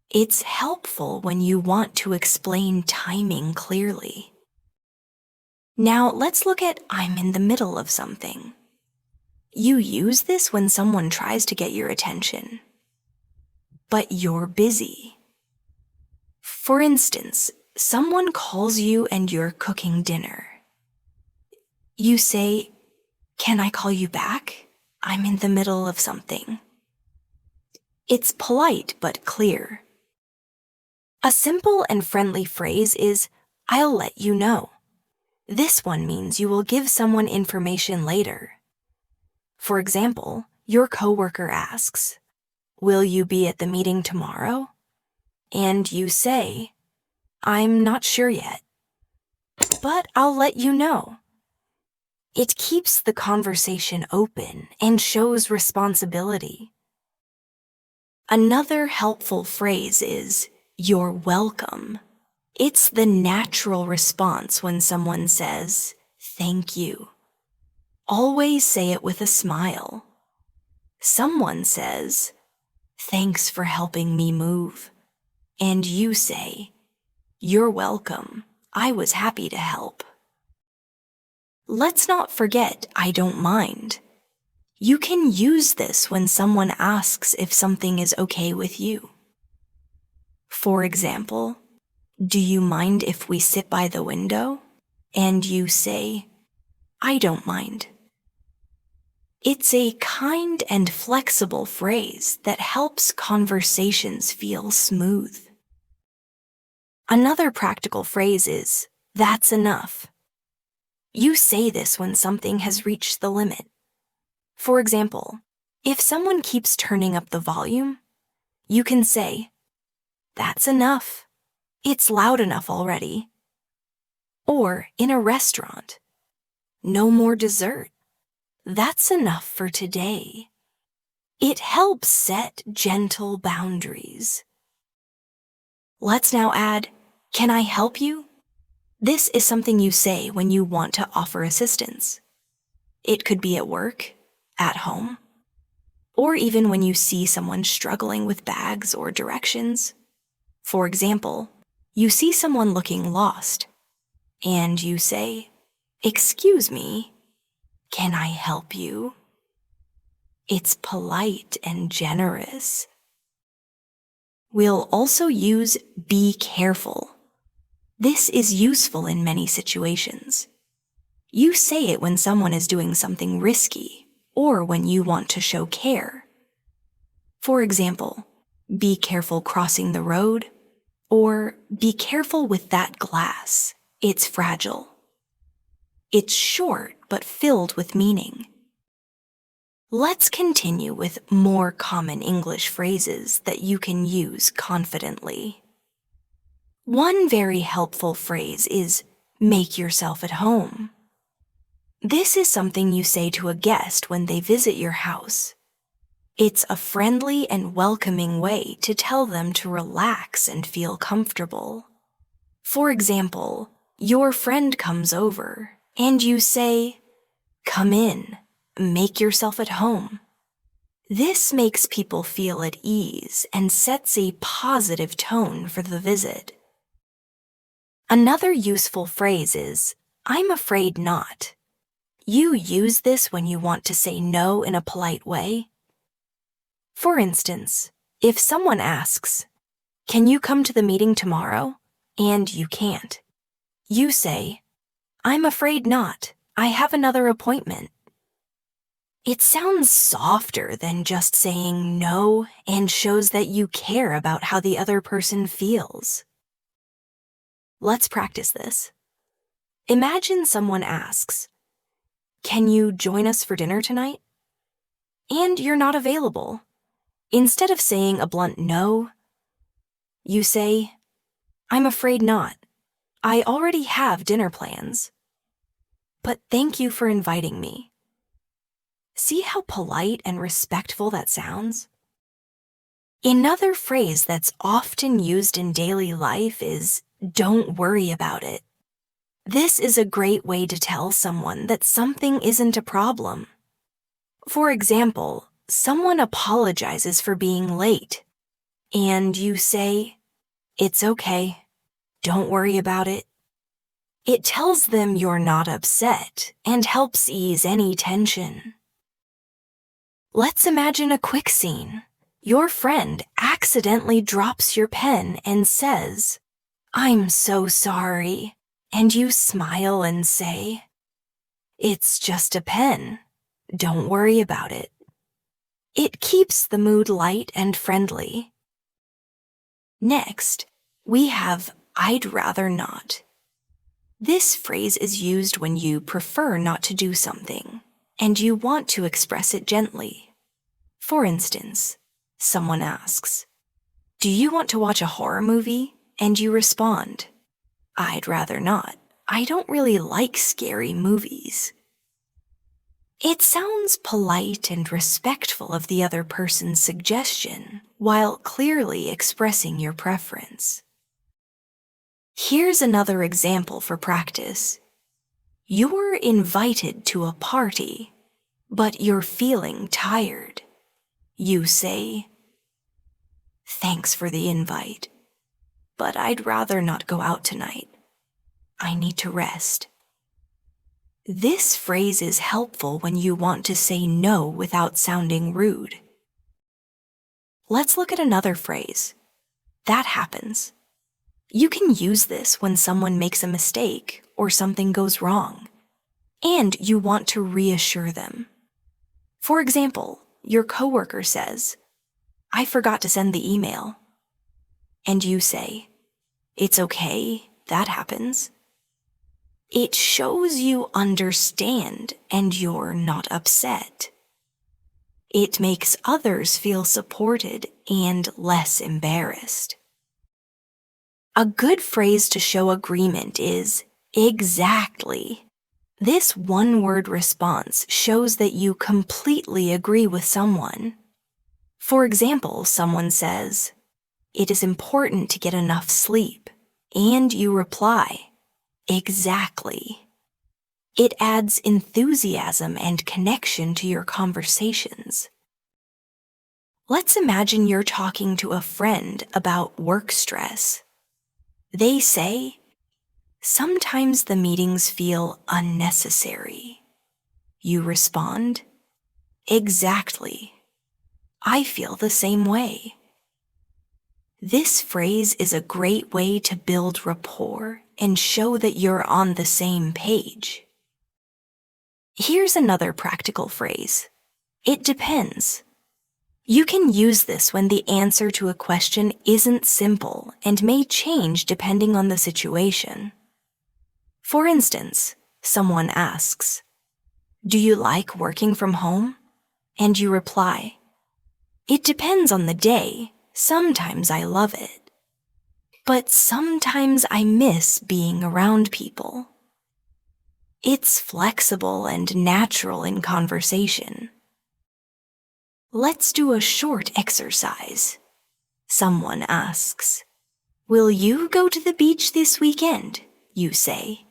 It's helpful when you want to explain timing clearly. Now let's look at "I'm in the middle of something." You use this when someone tries to get your attention, but you're busy. For instance, someone calls you and you're cooking dinner. You say, "Can I call you back? I'm in the middle of something." It's polite but clear. A simple and friendly phrase is, "I'll let you know." This one means you will give someone information later. For example, your coworker asks, "Will you be at the meeting tomorrow?" And you say, "I'm not sure yet, but I'll let you know." It keeps the conversation open and shows responsibility. Another helpful phrase is, "You're welcome." It's the natural response when someone says, "Thank you." Always say it with a smile. Someone says, "Thanks for helping me move." And you say, "You're welcome. I was happy to help." Let's not forget, "I don't mind." You can use this when someone asks if something is okay with you. For example, "Do you mind if we sit by the window?" And you say, "I don't mind." It's a kind and flexible phrase that helps conversations feel smooth. Another practical phrase is, "That's enough." You say this when something has reached the limit. For example, if someone keeps turning up the volume, you can say, "That's enough. It's loud enough already." Or in a restaurant, "No more dessert. That's enough for today." It helps set gentle boundaries. Let's now add, "Can I help you?" This is something you say when you want to offer assistance. It could be at work, at home, or even when you see someone struggling with bags or directions. For example, you see someone looking lost, and you say, "Excuse me, can I help you?" It's polite and generous. We'll also use "be careful." This is useful in many situations. You say it when someone is doing something risky or when you want to show care. For example, "Be careful crossing the road," or "Be careful with that glass. It's fragile." It's short but filled with meaning. Let's continue with more common English phrases that you can use confidently. One very helpful phrase is, "Make yourself at home." This is something you say to a guest when they visit your house. It's a friendly and welcoming way to tell them to relax and feel comfortable. For example, your friend comes over, and you say, "Come in, make yourself at home." This makes people feel at ease and sets a positive tone for the visit. Another useful phrase is, "I'm afraid not." You use this when you want to say no in a polite way. For instance, if someone asks, "Can you come to the meeting tomorrow?" and you can't, you say, "I'm afraid not. I have another appointment." It sounds softer than just saying no and shows that you care about how the other person feels. Let's practice this. Imagine someone asks, "Can you join us for dinner tonight?" and you're not available. Instead of saying a blunt no, you say, "I'm afraid not. I already have dinner plans. But thank you for inviting me." See how polite and respectful that sounds? Another phrase that's often used in daily life is, "Don't worry about it." This is a great way to tell someone that something isn't a problem. For example, someone apologizes for being late, and you say, "It's okay. Don't worry about it." It tells them you're not upset and helps ease any tension. Let's imagine a quick scene. Your friend accidentally drops your pen and says, "I'm so sorry," and you smile and say, "It's just a pen. Don't worry about it." It keeps the mood light and friendly. Next, we have "I'd rather not." This phrase is used when you prefer not to do something, and you want to express it gently. For instance, someone asks, "Do you want to watch a horror movie?" And you respond, "I'd rather not. I don't really like scary movies." It sounds polite and respectful of the other person's suggestion, while clearly expressing your preference. Here's another example for practice. You're invited to a party, but you're feeling tired. You say, "Thanks for the invite, but I'd rather not go out tonight. I need to rest." This phrase is helpful when you want to say no without sounding rude. Let's look at another phrase. "That happens." You can use this when someone makes a mistake or something goes wrong, and you want to reassure them. For example, your coworker says, "I forgot to send the email." And you say, "It's okay, that happens." It shows you understand and you're not upset. It makes others feel supported and less embarrassed. A good phrase to show agreement is "exactly." This one-word response shows that you completely agree with someone. For example, someone says, "It is important to get enough sleep," and you reply, "Exactly." It adds enthusiasm and connection to your conversations. Let's imagine you're talking to a friend about work stress. They say, "Sometimes the meetings feel unnecessary." You respond, "Exactly. I feel the same way." This phrase is a great way to build rapport and show that you're on the same page. Here's another practical phrase. "It depends." You can use this when the answer to a question isn't simple and may change depending on the situation. For instance, someone asks, "Do you like working from home?" And you reply, "It depends on the day. Sometimes I love it. But sometimes I miss being around people." It's flexible and natural in conversation. Let's do a short exercise. Someone asks, "Will you go to the beach this weekend?" You say,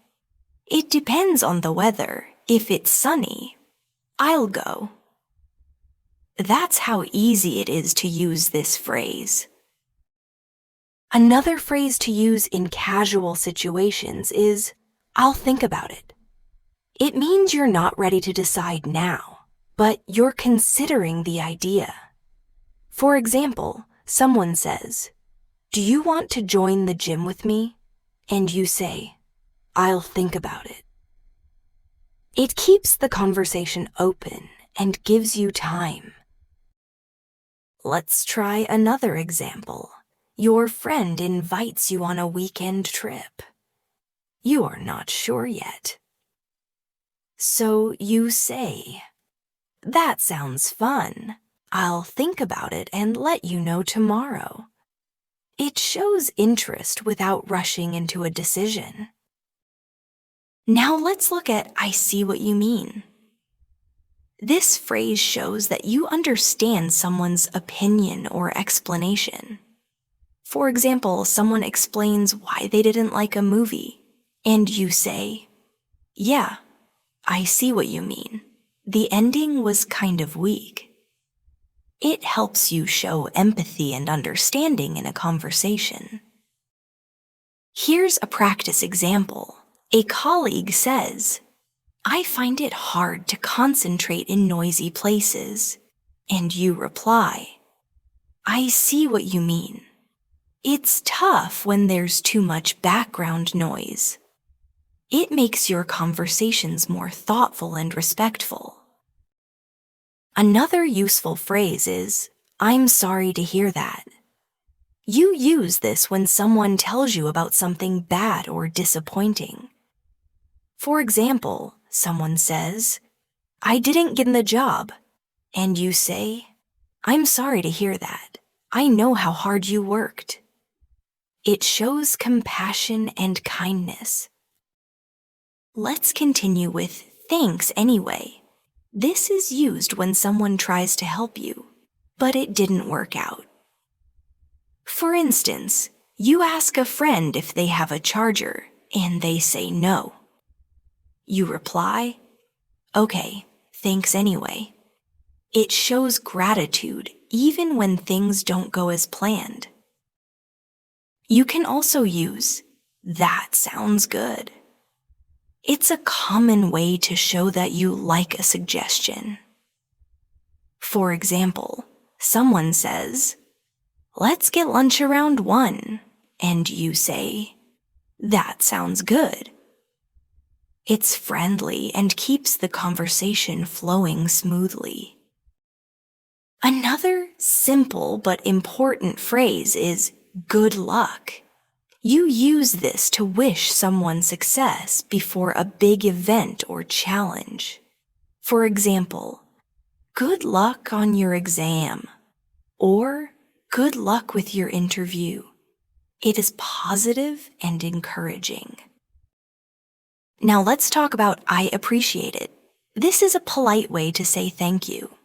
"It depends on the weather. If it's sunny, I'll go." That's how easy it is to use this phrase. Another phrase to use in casual situations is, "I'll think about it." It means you're not ready to decide now, but you're considering the idea. For example, someone says, "Do you want to join the gym with me?" And you say, "I'll think about it." It keeps the conversation open and gives you time. Let's try another example. Your friend invites you on a weekend trip. You are not sure yet. So you say, "That sounds fun. I'll think about it and let you know tomorrow." It shows interest without rushing into a decision. Now let's look at "I see what you mean." This phrase shows that you understand someone's opinion or explanation. For example, someone explains why they didn't like a movie, and you say, "Yeah, I see what you mean. The ending was kind of weak." It helps you show empathy and understanding in a conversation. Here's a practice example. A colleague says, "I find it hard to concentrate in noisy places." And you reply, "I see what you mean. It's tough when there's too much background noise." It makes your conversations more thoughtful and respectful. Another useful phrase is, "I'm sorry to hear that." You use this when someone tells you about something bad or disappointing. For example, someone says, "I didn't get the job," and you say, "I'm sorry to hear that. I know how hard you worked." It shows compassion and kindness. Let's continue with "thanks anyway." This is used when someone tries to help you, but it didn't work out. For instance, you ask a friend if they have a charger, and they say no. You reply, "Okay, thanks anyway." It shows gratitude even when things don't go as planned. You can also use, "That sounds good." It's a common way to show that you like a suggestion. For example, someone says, "Let's get lunch around 1," and you say, "That sounds good." It's friendly and keeps the conversation flowing smoothly. Another simple but important phrase is "good luck." You use this to wish someone success before a big event or challenge. For example, "Good luck on your exam," or "Good luck with your interview." It is positive and encouraging. Now let's talk about "I appreciate it." This is a polite way to say thank you.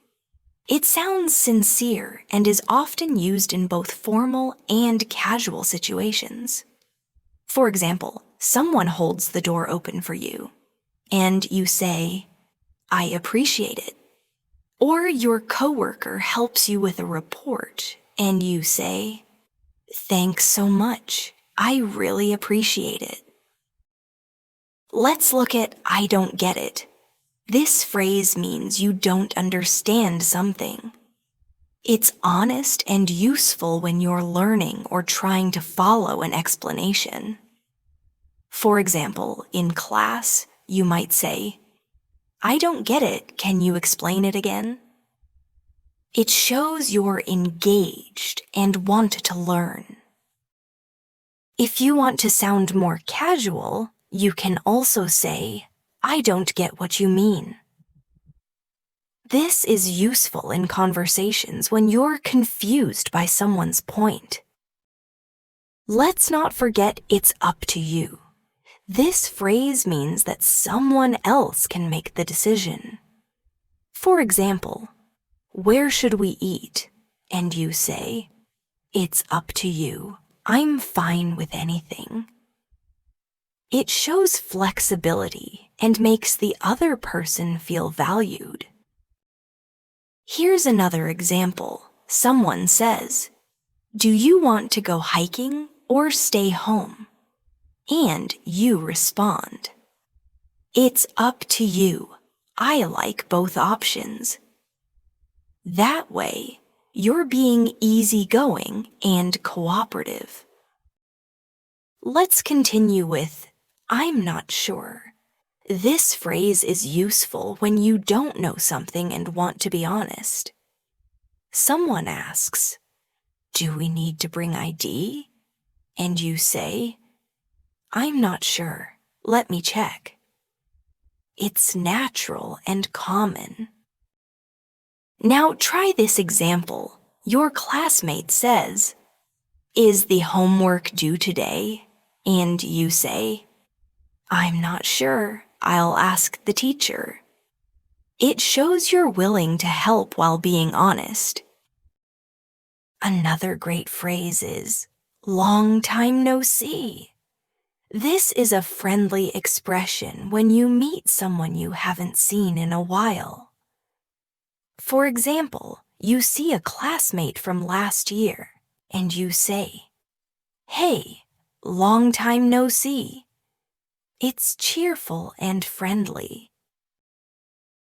It sounds sincere and is often used in both formal and casual situations. For example, someone holds the door open for you, and you say, "I appreciate it." Or your coworker helps you with a report, and you say, "Thanks so much. I really appreciate it." Let's look at "I don't get it." This phrase means you don't understand something. It's honest and useful when you're learning or trying to follow an explanation. For example, in class, you might say, "I don't get it. Can you explain it again?" It shows you're engaged and want to learn. If you want to sound more casual, you can also say, "I don't get what you mean." This is useful in conversations when you're confused by someone's point. Let's not forget "it's up to you." This phrase means that someone else can make the decision. For example, "Where should we eat?" And you say, "It's up to you. I'm fine with anything." It shows flexibility and makes the other person feel valued. Here's another example. Someone says, "Do you want to go hiking or stay home?" And you respond, "It's up to you. I like both options." That way, you're being easygoing and cooperative. Let's continue with "I'm not sure." This phrase is useful when you don't know something and want to be honest. Someone asks, "Do we need to bring ID?" And you say, "I'm not sure. Let me check." It's natural and common. Now try this example. Your classmate says, "Is the homework due today?" And you say, "I'm not sure. I'll ask the teacher." It shows you're willing to help while being honest. Another great phrase is, "Long time no see." This is a friendly expression when you meet someone you haven't seen in a while. For example, you see a classmate from last year, and you say, "Hey, long time no see." It's cheerful and friendly.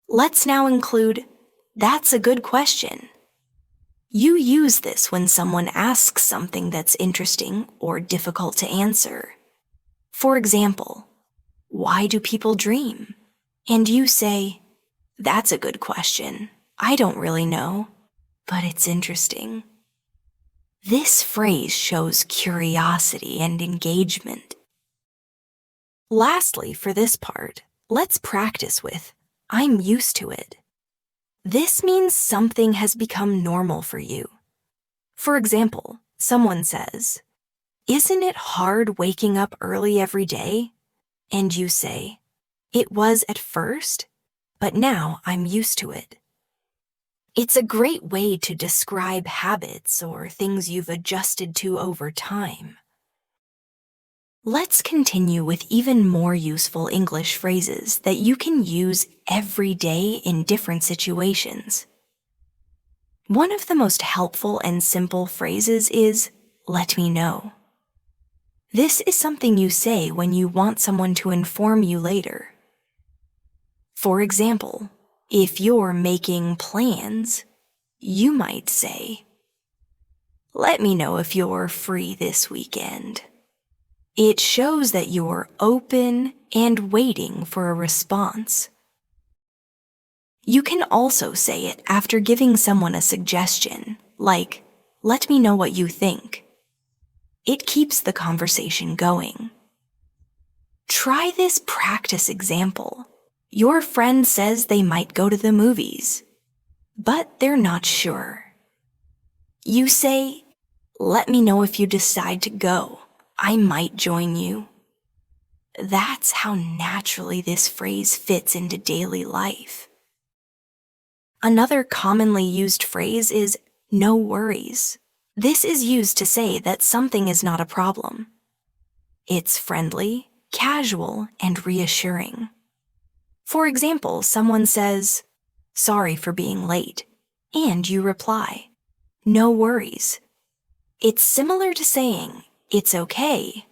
Let's now include, "That's a good question." You use this when someone asks something that's interesting or difficult to answer. For example, "Why do people dream?" And you say, "That's a good question. I don't really know, but it's interesting." This phrase shows curiosity and engagement. Lastly, for this part, let's practice with "I'm used to it." This means something has become normal for you. For example, someone says, "Isn't it hard waking up early every day?" And you say, "It was at first, but now I'm used to it. It's a great way to describe habits or things you've adjusted to over time. Let's continue with even more useful English phrases that you can use every day in different situations. One of the most helpful and simple phrases is, "Let me know." This is something you say when you want someone to inform you later. For example, if you're making plans, you might say, "Let me know if you're free this weekend." It shows that you're open and waiting for a response. You can also say it after giving someone a suggestion, like, "Let me know what you think." It keeps the conversation going. Try this practice example. Your friend says they might go to the movies, but they're not sure. You say, "Let me know if you decide to go. I might join you." That's how naturally this phrase fits into daily life. Another commonly used phrase is "no worries." This is used to say that something is not a problem. It's friendly, casual, and reassuring. For example, someone says, "Sorry for being late," and you reply, "No worries." It's similar to saying, "It's okay,"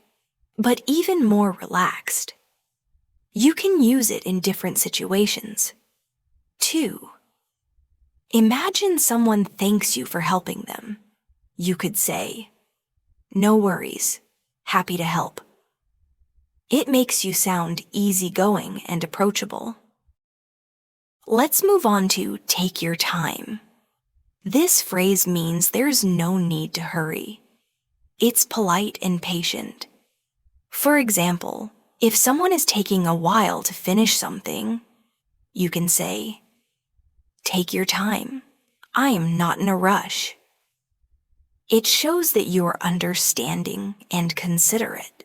but even more relaxed. You can use it in different situations. 2. Imagine someone thanks you for helping them. You could say, "No worries, happy to help." It makes you sound easygoing and approachable. Let's move on to "take your time." This phrase means there's no need to hurry. It's polite and patient. For example, if someone is taking a while to finish something, you can say, "Take your time. I am not in a rush." It shows that you're understanding and considerate.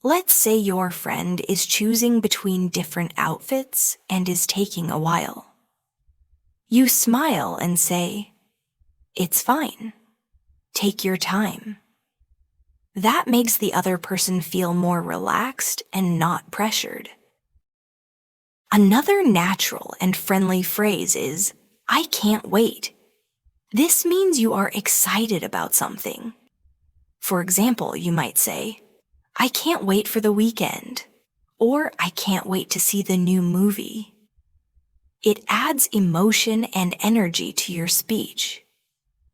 Let's say your friend is choosing between different outfits and is taking a while. You smile and say, "It's fine. Take your time." That makes the other person feel more relaxed and not pressured. Another natural and friendly phrase is, "I can't wait." This means you are excited about something. For example, you might say, "I can't wait for the weekend," or "I can't wait to see the new movie." It adds emotion and energy to your speech.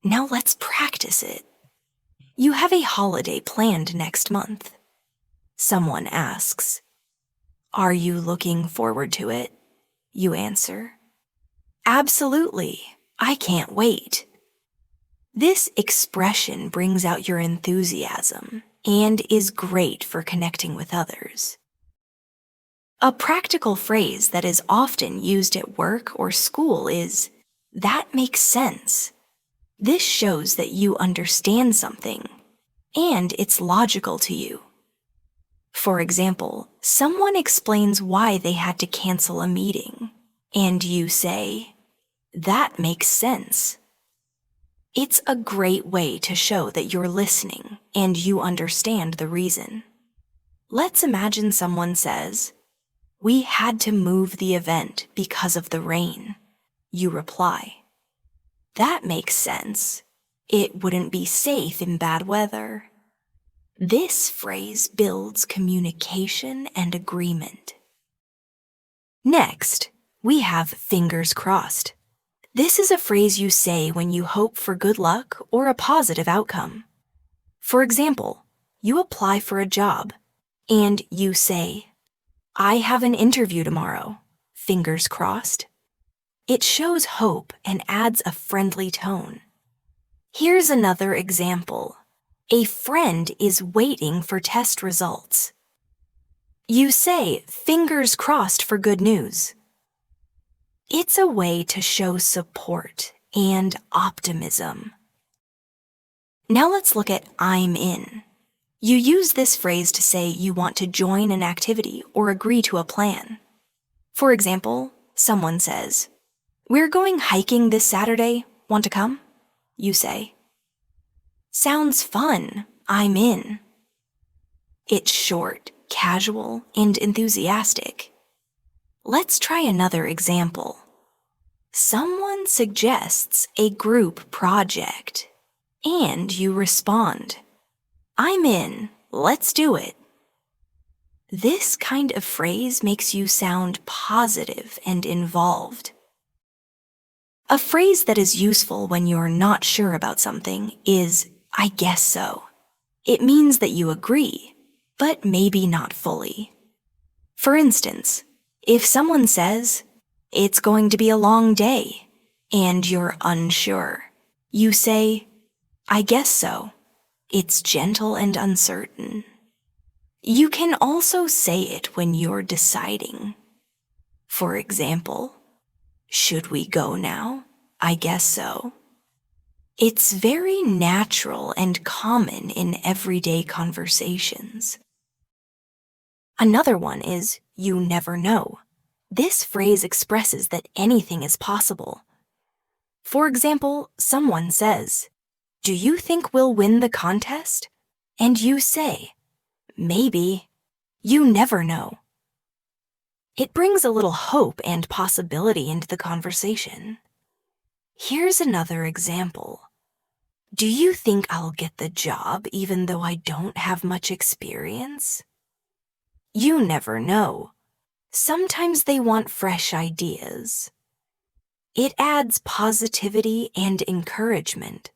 Now let's practice it. You have a holiday planned next month. Someone asks, "Are you looking forward to it?" You answer, "Absolutely, I can't wait." This expression brings out your enthusiasm and is great for connecting with others. A practical phrase that is often used at work or school is, "That makes sense." This shows that you understand something, and it's logical to you. For example, someone explains why they had to cancel a meeting, and you say, "That makes sense." It's a great way to show that you're listening and you understand the reason. Let's imagine someone says, "We had to move the event because of the rain." You reply, "That makes sense. It wouldn't be safe in bad weather." This phrase builds communication and agreement. Next, we have "fingers crossed." This is a phrase you say when you hope for good luck or a positive outcome. For example, you apply for a job, and you say, "I have an interview tomorrow. Fingers crossed." It shows hope and adds a friendly tone. Here's another example. A friend is waiting for test results. You say, "Fingers crossed for good news." It's a way to show support and optimism. Now let's look at "I'm in." You use this phrase to say you want to join an activity or agree to a plan. For example, Someone says, "We're going hiking this Saturday. Want to come?" You say, "Sounds fun. I'm in." It's short, casual, and enthusiastic. Let's try another example. Someone suggests a group project, and you respond, "I'm in. Let's do it." This kind of phrase makes you sound positive and involved. A phrase that is useful when you're not sure about something is, "I guess so." It means that you agree, but maybe not fully. For instance, if someone says, "It's going to be a long day," and you're unsure, you say, "I guess so." It's gentle and uncertain. You can also say it when you're deciding. For example, "Should we go now? I guess so." It's very natural and common in everyday conversations. Another one is, "You never know." This phrase expresses that anything is possible. For example, someone says, "Do you think we'll win the contest?" And you say, "Maybe." You never know. It brings a little hope and possibility into the conversation. Here's another example. "Do you think I'll get the job even though I don't have much experience?" You never know. Sometimes they want fresh ideas. It adds positivity and encouragement.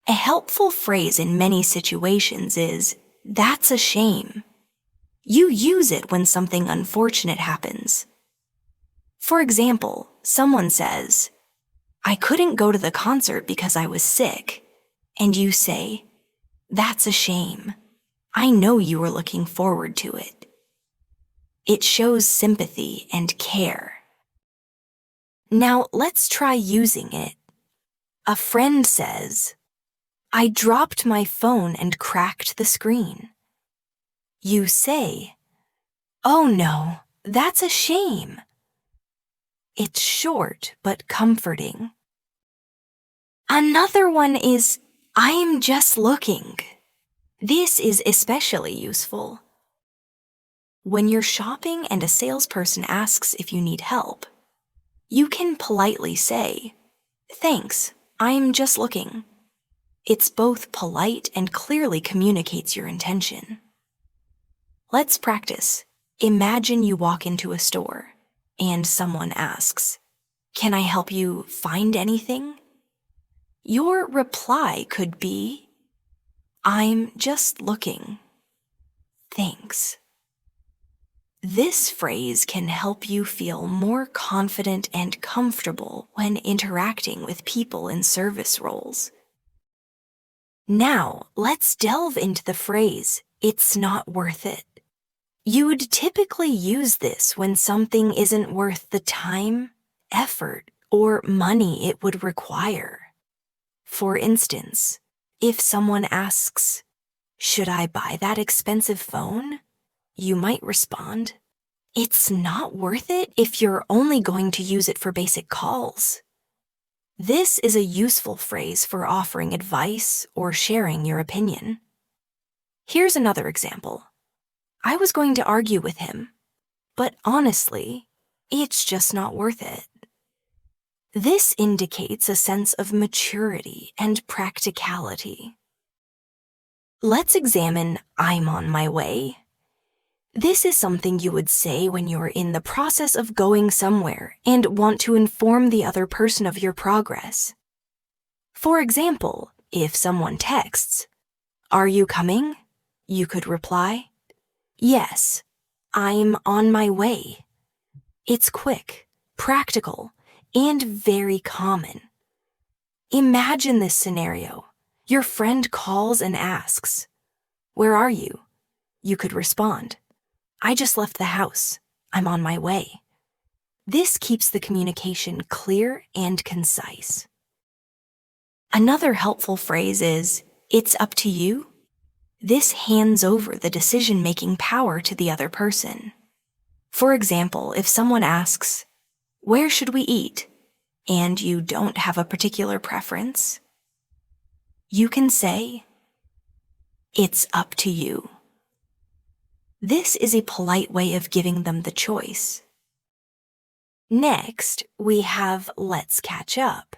A helpful phrase in many situations is, "That's a shame." You use it when something unfortunate happens. For example, someone says, "I couldn't go to the concert because I was sick," and you say, "That's a shame. I know you were looking forward to it." It shows sympathy and care. Now let's try using it. A friend says, "I dropped my phone and cracked the screen." You say, "Oh no, that's a shame." It's short but comforting. Another one is, "I'm just looking." This is especially useful. When you're shopping and a salesperson asks if you need help, you can politely say, "Thanks, I'm just looking." It's both polite and clearly communicates your intention. Let's practice. Imagine you walk into a store and someone asks, "Can I help you find anything?" Your reply could be, "I'm just looking. Thanks." This phrase can help you feel more confident and comfortable when interacting with people in service roles. Now, let's delve into the phrase, "It's not worth it." You'd typically use this when something isn't worth the time, effort, or money it would require. For instance, if someone asks, "Should I buy that expensive phone?" you might respond, "It's not worth it if you're only going to use it for basic calls." This is a useful phrase for offering advice or sharing your opinion. Here's another example. "I was going to argue with him, but honestly, it's just not worth it." This indicates a sense of maturity and practicality. Let's examine "I'm on my way." This is something you would say when you're in the process of going somewhere and want to inform the other person of your progress. For example, if someone texts, "Are you coming?" you could reply, "Yes, I'm on my way." It's quick, practical, and very common. Imagine this scenario. Your friend calls and asks, "Where are you?" You could respond, "I just left the house. I'm on my way." This keeps the communication clear and concise. Another helpful phrase is, "It's up to you." This hands over the decision-making power to the other person. For example, if someone asks, "Where should we eat?" and you don't have a particular preference, you can say, "It's up to you." This is a polite way of giving them the choice. Next, we have "let's catch up."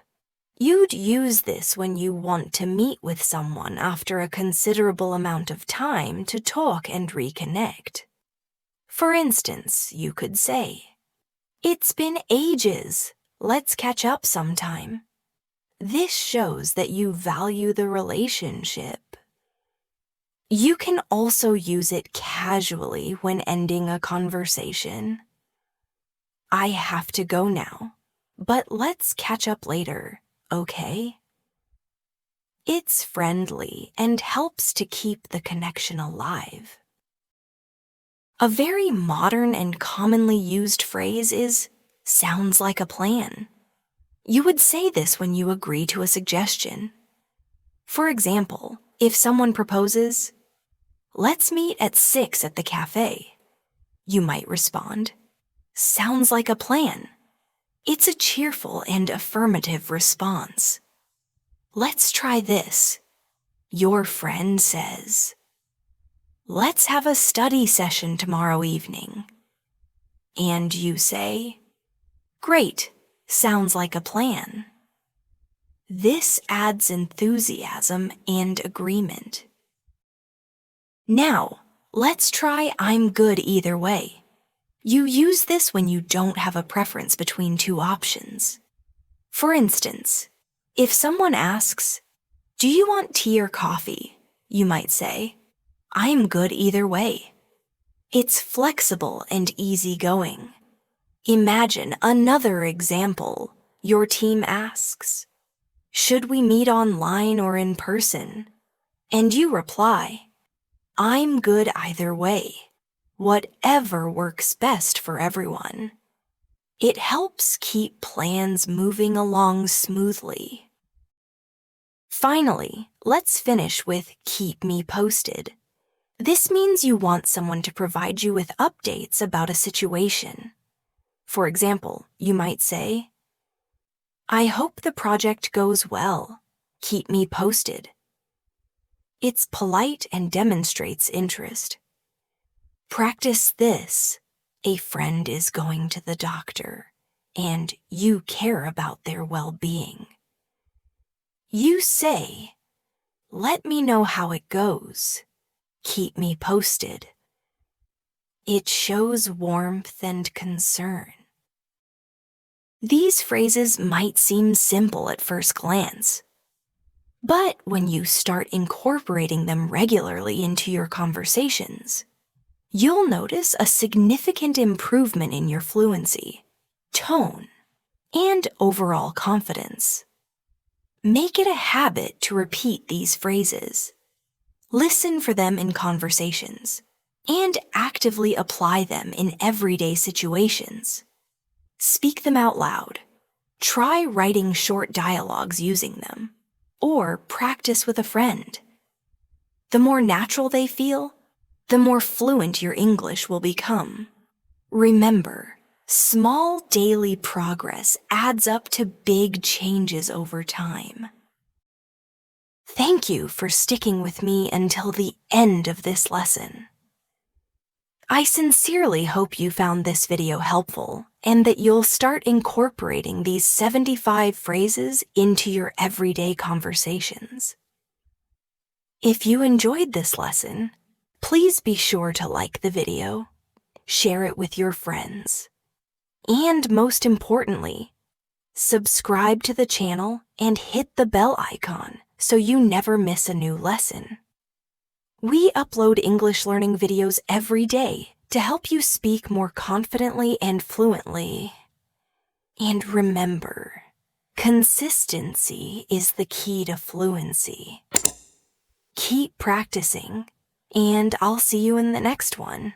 You'd use this when you want to meet with someone after a considerable amount of time to talk and reconnect. For instance, you could say, "It's been ages. Let's catch up sometime." This shows that you value the relationship. You can also use it casually when ending a conversation. "I have to go now, but let's catch up later, okay?" It's friendly and helps to keep the connection alive. A very modern and commonly used phrase is "sounds like a plan." You would say this when you agree to a suggestion. For example, if someone proposes, "Let's meet at 6 at the cafe," you might respond, "Sounds like a plan." It's a cheerful and affirmative response. "Let's try this." Your friend says, "Let's have a study session tomorrow evening." And you say, "Great, sounds like a plan." This adds enthusiasm and agreement. Now, let's try "I'm good either way." You use this when you don't have a preference between two options. For instance, if someone asks, "Do you want tea or coffee?" you might say, "I'm good either way." It's flexible and easygoing. Imagine another example. Your team asks, "Should we meet online or in person?" And you reply, "I'm good either way. Whatever works best for everyone." It helps keep plans moving along smoothly. Finally, let's finish with "keep me posted." This means you want someone to provide you with updates about a situation. For example, you might say, "I hope the project goes well. Keep me posted." It's polite and demonstrates interest. Practice this. A friend is going to the doctor, and you care about their well-being. You say, "Let me know how it goes. Keep me posted." It shows warmth and concern. These phrases might seem simple at first glance, but when you start incorporating them regularly into your conversations, you'll notice a significant improvement in your fluency, tone, and overall confidence. Make it a habit to repeat these phrases. Listen for them in conversations, and actively apply them in everyday situations. Speak them out loud. Try writing short dialogues using them, or practice with a friend. The more natural they feel, the more fluent your English will become. Remember, small daily progress adds up to big changes over time. Thank you for sticking with me until the end of this lesson. I sincerely hope you found this video helpful and that you'll start incorporating these 75 phrases into your everyday conversations. If you enjoyed this lesson, please be sure to like the video, share it with your friends, and most importantly, subscribe to the channel and hit the bell icon so you never miss a new lesson. We upload English learning videos every day to help you speak more confidently and fluently. And remember, consistency is the key to fluency. Keep practicing, and I'll see you in the next one.